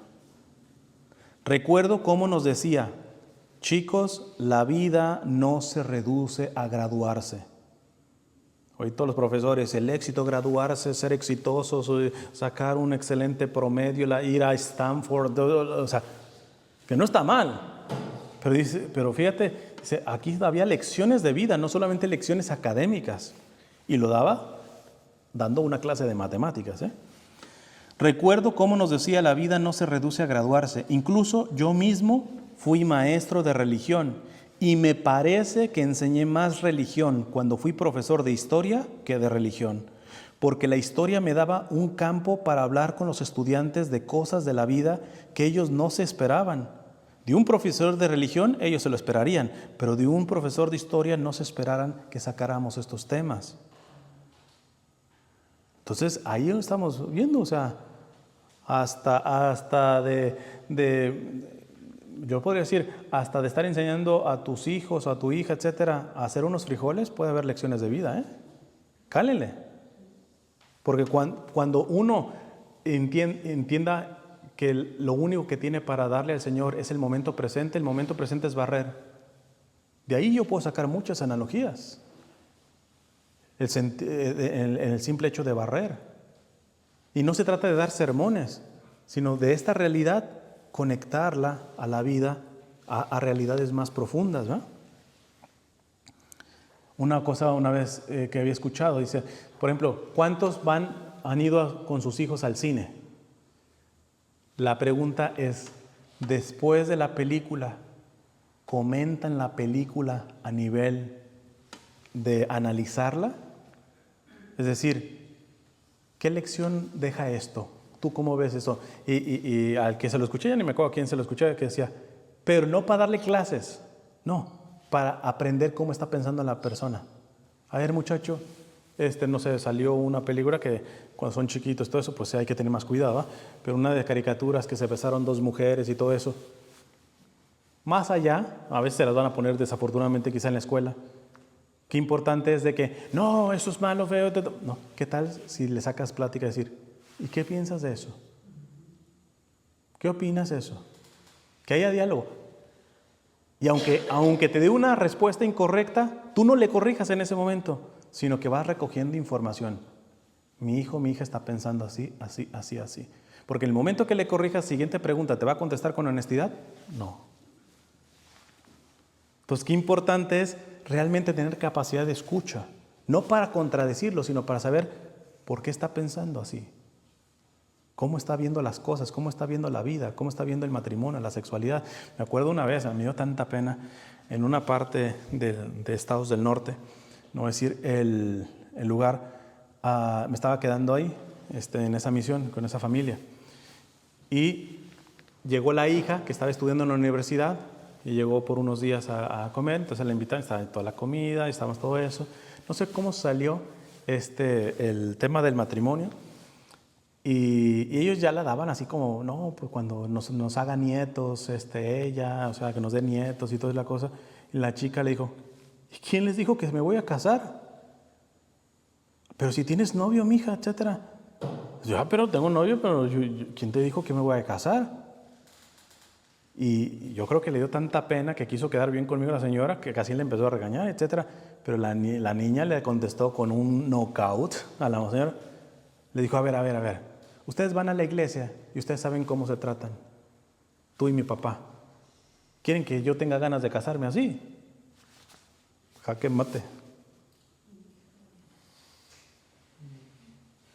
S1: Recuerdo cómo nos decía, Chicos, la vida no se reduce a graduarse. Hoy todos los profesores, el éxito, graduarse, ser exitosos, sacar un excelente promedio, ir a Stanford, o sea, que no está mal. Pero fíjate, aquí había lecciones de vida, no solamente lecciones académicas. Y lo daba dando una clase de matemáticas. Recuerdo cómo nos decía, la vida no se reduce a graduarse. Incluso yo mismo fui maestro de religión y me parece que enseñé más religión cuando fui profesor de historia que de religión, porque la historia me daba un campo para hablar con los estudiantes de cosas de la vida que ellos no se esperaban. De un profesor de religión ellos se lo esperarían, pero de un profesor de historia no se esperaran que sacáramos estos temas. Entonces ahí lo estamos viendo, o sea, hasta yo podría decir, hasta de estar enseñando a tus hijos o a tu hija, etcétera, a hacer unos frijoles, puede haber lecciones de vida, Cálele. Porque cuando uno entienda que lo único que tiene para darle al Señor es el momento presente es barrer. De ahí yo puedo sacar muchas analogías. En el simple hecho de barrer. Y no se trata de dar sermones, sino de esta realidad conectarla a la vida, a realidades más profundas, ¿no? Una cosa una vez que había escuchado, dice, por ejemplo, ¿cuántos han ido con sus hijos al cine? La pregunta es, después de la película, ¿comentan la película a nivel de analizarla? Es decir, ¿qué lección deja esto? ¿Tú cómo ves eso? Y al que se lo escuché, ya ni me acuerdo a quién se lo escuché, que decía, pero no para darle clases, no, para aprender cómo está pensando la persona. A ver, muchacho, no sé, salió una película que cuando son chiquitos, todo eso, pues hay que tener más cuidado, ¿va? Pero una de caricaturas que se besaron dos mujeres y todo eso. Más allá, a veces se las van a poner desafortunadamente quizá en la escuela. Qué importante es de que, no, eso es malo, feo. No, ¿qué tal si le sacas plática y decir, ¿y qué piensas de eso? ¿Qué opinas de eso? Que haya diálogo. Y aunque te dé una respuesta incorrecta, tú no le corrijas en ese momento, sino que vas recogiendo información. Mi hijo, mi hija está pensando así, así, así, así. Porque en el momento que le corrijas, siguiente pregunta, ¿te va a contestar con honestidad? No. Entonces, qué importante es realmente tener capacidad de escucha. No para contradecirlo, sino para saber por qué está pensando así. Cómo está viendo las cosas, cómo está viendo la vida, cómo está viendo el matrimonio, la sexualidad. Me acuerdo una vez, me dio tanta pena, en una parte de Estados del Norte, no voy a decir el lugar, me estaba quedando ahí, en esa misión, con esa familia. Y llegó la hija que estaba estudiando en la universidad y llegó por unos días a comer, entonces la invitaron, estaba toda la comida, estábamos todo eso. No sé cómo salió el tema del matrimonio. Y ellos ya la daban así como, no, pues cuando nos haga nietos, ella, o sea, que nos dé nietos y toda la cosa. Y la chica le dijo, ¿y quién les dijo que me voy a casar? Pero si tienes novio, mija, etcétera. Ya, pero tengo novio, pero ¿quién te dijo que me voy a casar? Y yo creo que le dio tanta pena que quiso quedar bien conmigo la señora, que casi le empezó a regañar, etcétera. Pero la niña le contestó con un knockout a la señora. Le dijo, a ver. Ustedes van a la iglesia y ustedes saben cómo se tratan. Tú y mi papá. ¿Quieren que yo tenga ganas de casarme así? Jaque mate.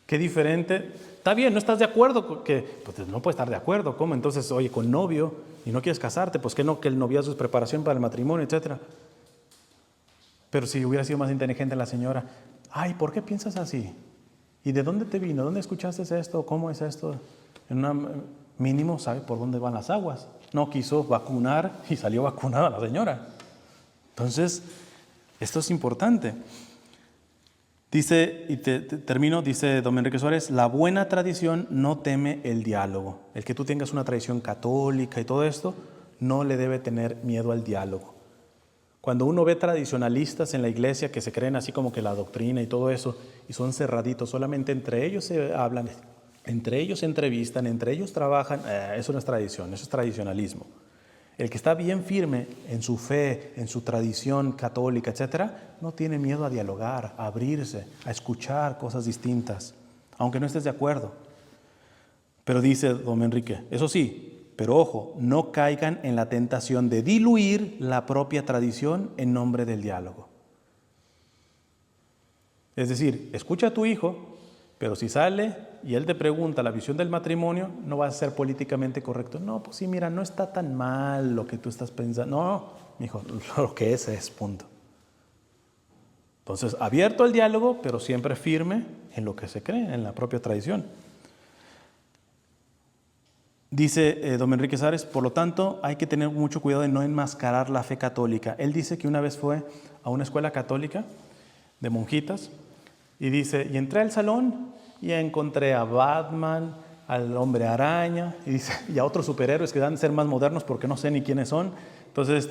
S1: Qué diferente. Está bien, no estás de acuerdo, pues no puedes estar de acuerdo. ¿Cómo? Entonces, oye, con novio y no quieres casarte, pues que no, que el noviazgo es preparación para el matrimonio, etcétera. Pero si hubiera sido más inteligente la señora, ay, ¿por qué piensas así? ¿Y de dónde te vino? ¿Dónde escuchaste esto? ¿Cómo es esto? Mínimo sabe por dónde van las aguas. No quiso vacunar y salió vacunada la señora. Entonces, esto es importante. Dice, y termino, dice don Enrique Suárez, la buena tradición no teme el diálogo. El que tú tengas una tradición católica y todo esto, no le debe tener miedo al diálogo. Cuando uno ve tradicionalistas en la iglesia que se creen así como que la doctrina y todo eso, y son cerraditos, solamente entre ellos se hablan, entre ellos se entrevistan, entre ellos trabajan, eso no es tradición, eso es tradicionalismo. El que está bien firme en su fe, en su tradición católica, etcétera, no tiene miedo a dialogar, a abrirse, a escuchar cosas distintas, aunque no estés de acuerdo. Pero dice don Enrique, eso sí, pero ojo, no caigan en la tentación de diluir la propia tradición en nombre del diálogo. Es decir, escucha a tu hijo, pero si sale y él te pregunta la visión del matrimonio, no vas a ser políticamente correcto. No, pues sí, mira, no está tan mal lo que tú estás pensando. No, hijo, lo que es, punto. Entonces, abierto al diálogo, pero siempre firme en lo que se cree, en la propia tradición. Dice don Enrique Sares, por lo tanto, hay que tener mucho cuidado de no enmascarar la fe católica. Él dice que una vez fue a una escuela católica de monjitas y dice, y entré al salón y encontré a Batman, al Hombre Araña, y dice, y a otros superhéroes que dan ser más modernos porque no sé ni quiénes son. Entonces,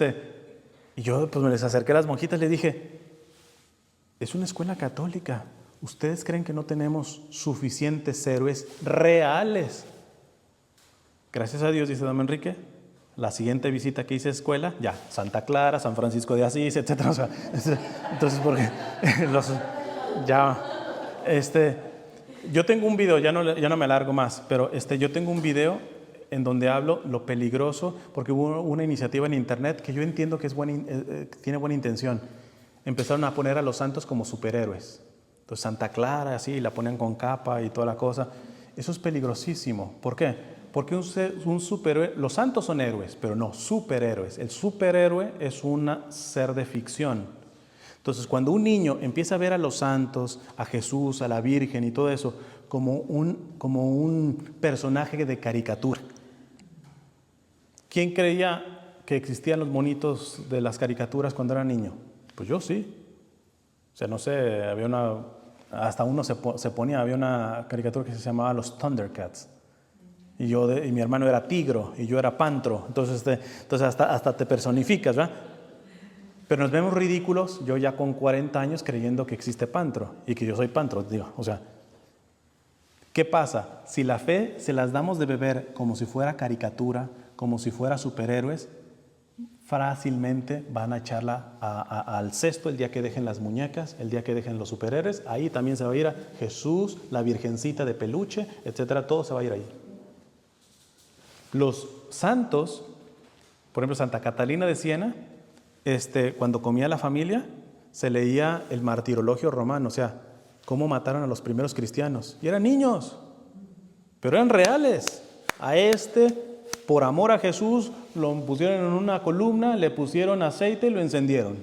S1: y yo pues me les acerqué a las monjitas y les dije, es una escuela católica. ¿Ustedes creen que no tenemos suficientes héroes reales? Gracias a Dios, dice don Enrique, la siguiente visita que hice a escuela, ya, Santa Clara, San Francisco de Asís, etc. O sea, entonces, porque yo tengo un video, ya no me alargo más, pero yo tengo un video en donde hablo lo peligroso, porque hubo una iniciativa en internet que yo entiendo que tiene buena intención. Empezaron a poner a los santos como superhéroes. Entonces Santa Clara, así, la ponían con capa y toda la cosa. Eso es peligrosísimo. ¿Por qué? Porque un superhéroe, los santos son héroes, pero no superhéroes. El superhéroe es un ser de ficción. Entonces, cuando un niño empieza a ver a los santos, a Jesús, a la Virgen y todo eso, como un personaje de caricatura. ¿Quién creía que existían los monitos de las caricaturas cuando era niño? Pues yo sí. O sea, no sé, hasta uno se ponía, había una caricatura que se llamaba los Thundercats. Y mi hermano era Tigro y yo era Pantro. Entonces hasta te personificas, ¿verdad? Pero nos vemos ridículos, yo ya con 40 años creyendo que existe Pantro y que yo soy Pantro, digo. O sea, ¿qué pasa? Si la fe se las damos de beber como si fuera caricatura, como si fuera superhéroes, fácilmente van a echarla al cesto el día que dejen las muñecas, el día que dejen los superhéroes. Ahí también se va a ir a Jesús, la Virgencita de peluche, etcétera. Todo se va a ir ahí. Los santos, por ejemplo, Santa Catalina de Siena, cuando comía la familia, se leía el martirologio romano, o sea, cómo mataron a los primeros cristianos. Y eran niños, pero eran reales. Por amor a Jesús, lo pusieron en una columna, le pusieron aceite y lo encendieron.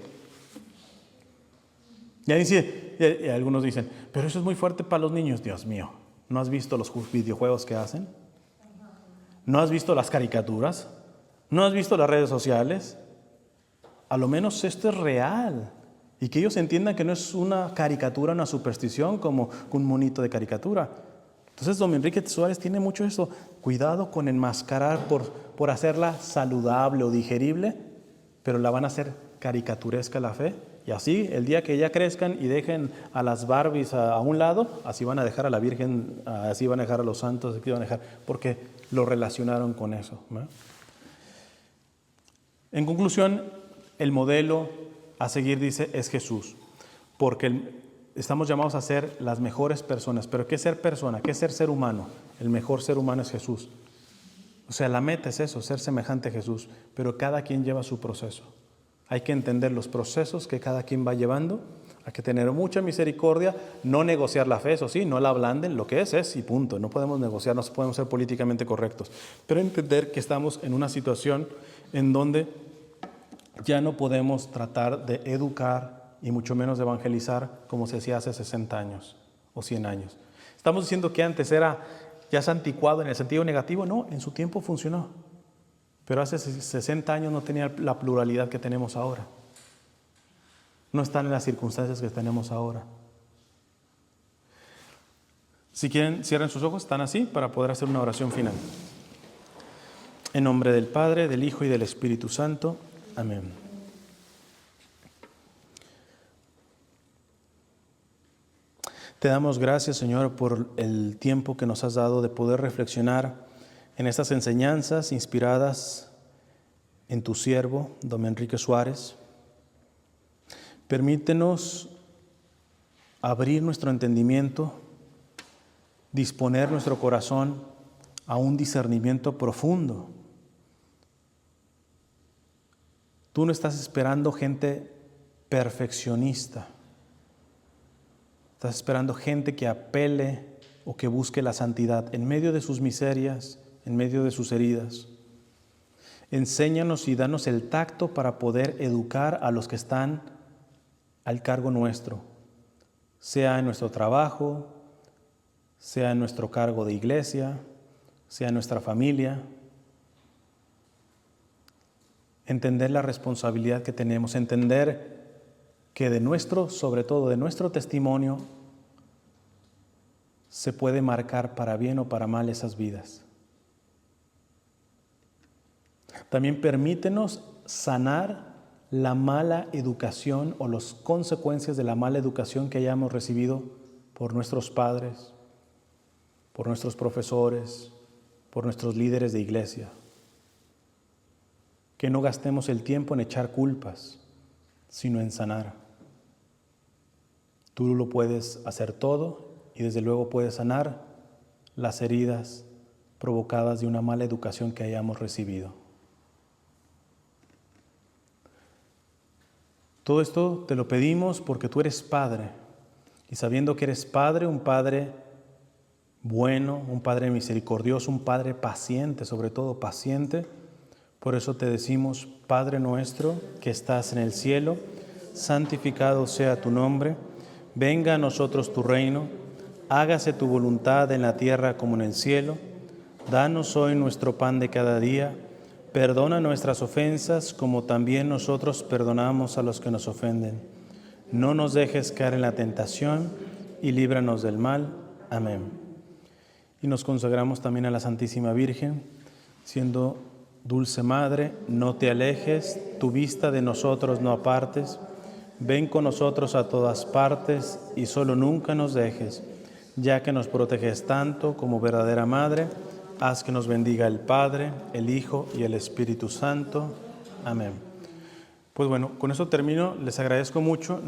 S1: Y algunos dicen, pero eso es muy fuerte para los niños. Dios mío, ¿no has visto los videojuegos que hacen? ¿No has visto las caricaturas? ¿No has visto las redes sociales? A lo menos esto es real. Y que ellos entiendan que no es una caricatura, una superstición como un monito de caricatura. Entonces, don Enrique Suárez tiene mucho eso. Cuidado con enmascarar por hacerla saludable o digerible, pero la van a hacer caricaturesca la fe. Y así, el día que ya crezcan y dejen a las Barbies a un lado, así van a dejar a la Virgen, así van a dejar a los santos, así van a dejar, porque lo relacionaron con eso, ¿no? En conclusión, el modelo a seguir, dice, es Jesús, porque estamos llamados a ser las mejores personas. Pero ¿qué es ser persona? ¿Qué es ser humano? El mejor ser humano es Jesús. O sea, la meta es eso, ser semejante a Jesús, pero cada quien lleva su proceso. Hay que entender los procesos que cada quien va llevando. Hay que tener mucha misericordia, no negociar la fe, eso sí, no la ablanden, lo que es y punto. No podemos negociar, no podemos ser políticamente correctos. Pero entender que estamos en una situación en donde ya no podemos tratar de educar y mucho menos de evangelizar como se hacía hace 60 años o 100 años. Estamos diciendo que antes ya es anticuado en el sentido negativo. No, en su tiempo funcionó. Pero hace 60 años no tenía la pluralidad que tenemos ahora. No están en las circunstancias que tenemos ahora. Si quieren, cierren sus ojos, están así, para poder hacer una oración final. En nombre del Padre, del Hijo y del Espíritu Santo. Amén. Te damos gracias, Señor, por el tiempo que nos has dado de poder reflexionar en estas enseñanzas inspiradas en tu siervo, don Enrique Suárez. Permítenos abrir nuestro entendimiento, disponer nuestro corazón a un discernimiento profundo. Tú no estás esperando gente perfeccionista. Estás esperando gente que apele o que busque la santidad en medio de sus miserias, en medio de sus heridas. Enséñanos y danos el tacto para poder educar a los que están al cargo nuestro, sea en nuestro trabajo, sea en nuestro cargo de iglesia, sea en nuestra familia. Entender la responsabilidad que tenemos, entender que de nuestro, sobre todo de nuestro testimonio, se puede marcar para bien o para mal esas vidas. También permítenos sanar la mala educación o las consecuencias de la mala educación que hayamos recibido por nuestros padres, por nuestros profesores, por nuestros líderes de iglesia. Que no gastemos el tiempo en echar culpas, sino en sanar. Tú lo puedes hacer todo y desde luego puedes sanar las heridas provocadas de una mala educación que hayamos recibido. Todo esto te lo pedimos porque tú eres Padre, y sabiendo que eres Padre, un Padre bueno, un Padre misericordioso, un Padre paciente, sobre todo paciente, por eso te decimos: Padre nuestro que estás en el cielo, santificado sea tu nombre, venga a nosotros tu reino, hágase tu voluntad en la tierra como en el cielo. Danos hoy nuestro pan de cada día. Perdona nuestras ofensas como también nosotros perdonamos a los que nos ofenden. No nos dejes caer en la tentación y líbranos del mal. Amén. Y nos consagramos también a la Santísima Virgen, siendo Dulce Madre, no te alejes, tu vista de nosotros no apartes. Ven con nosotros a todas partes y solo nunca nos dejes. Ya que nos proteges tanto como verdadera Madre, haz que nos bendiga el Padre, el Hijo y el Espíritu Santo. Amén. Pues bueno, con eso termino. Les agradezco mucho.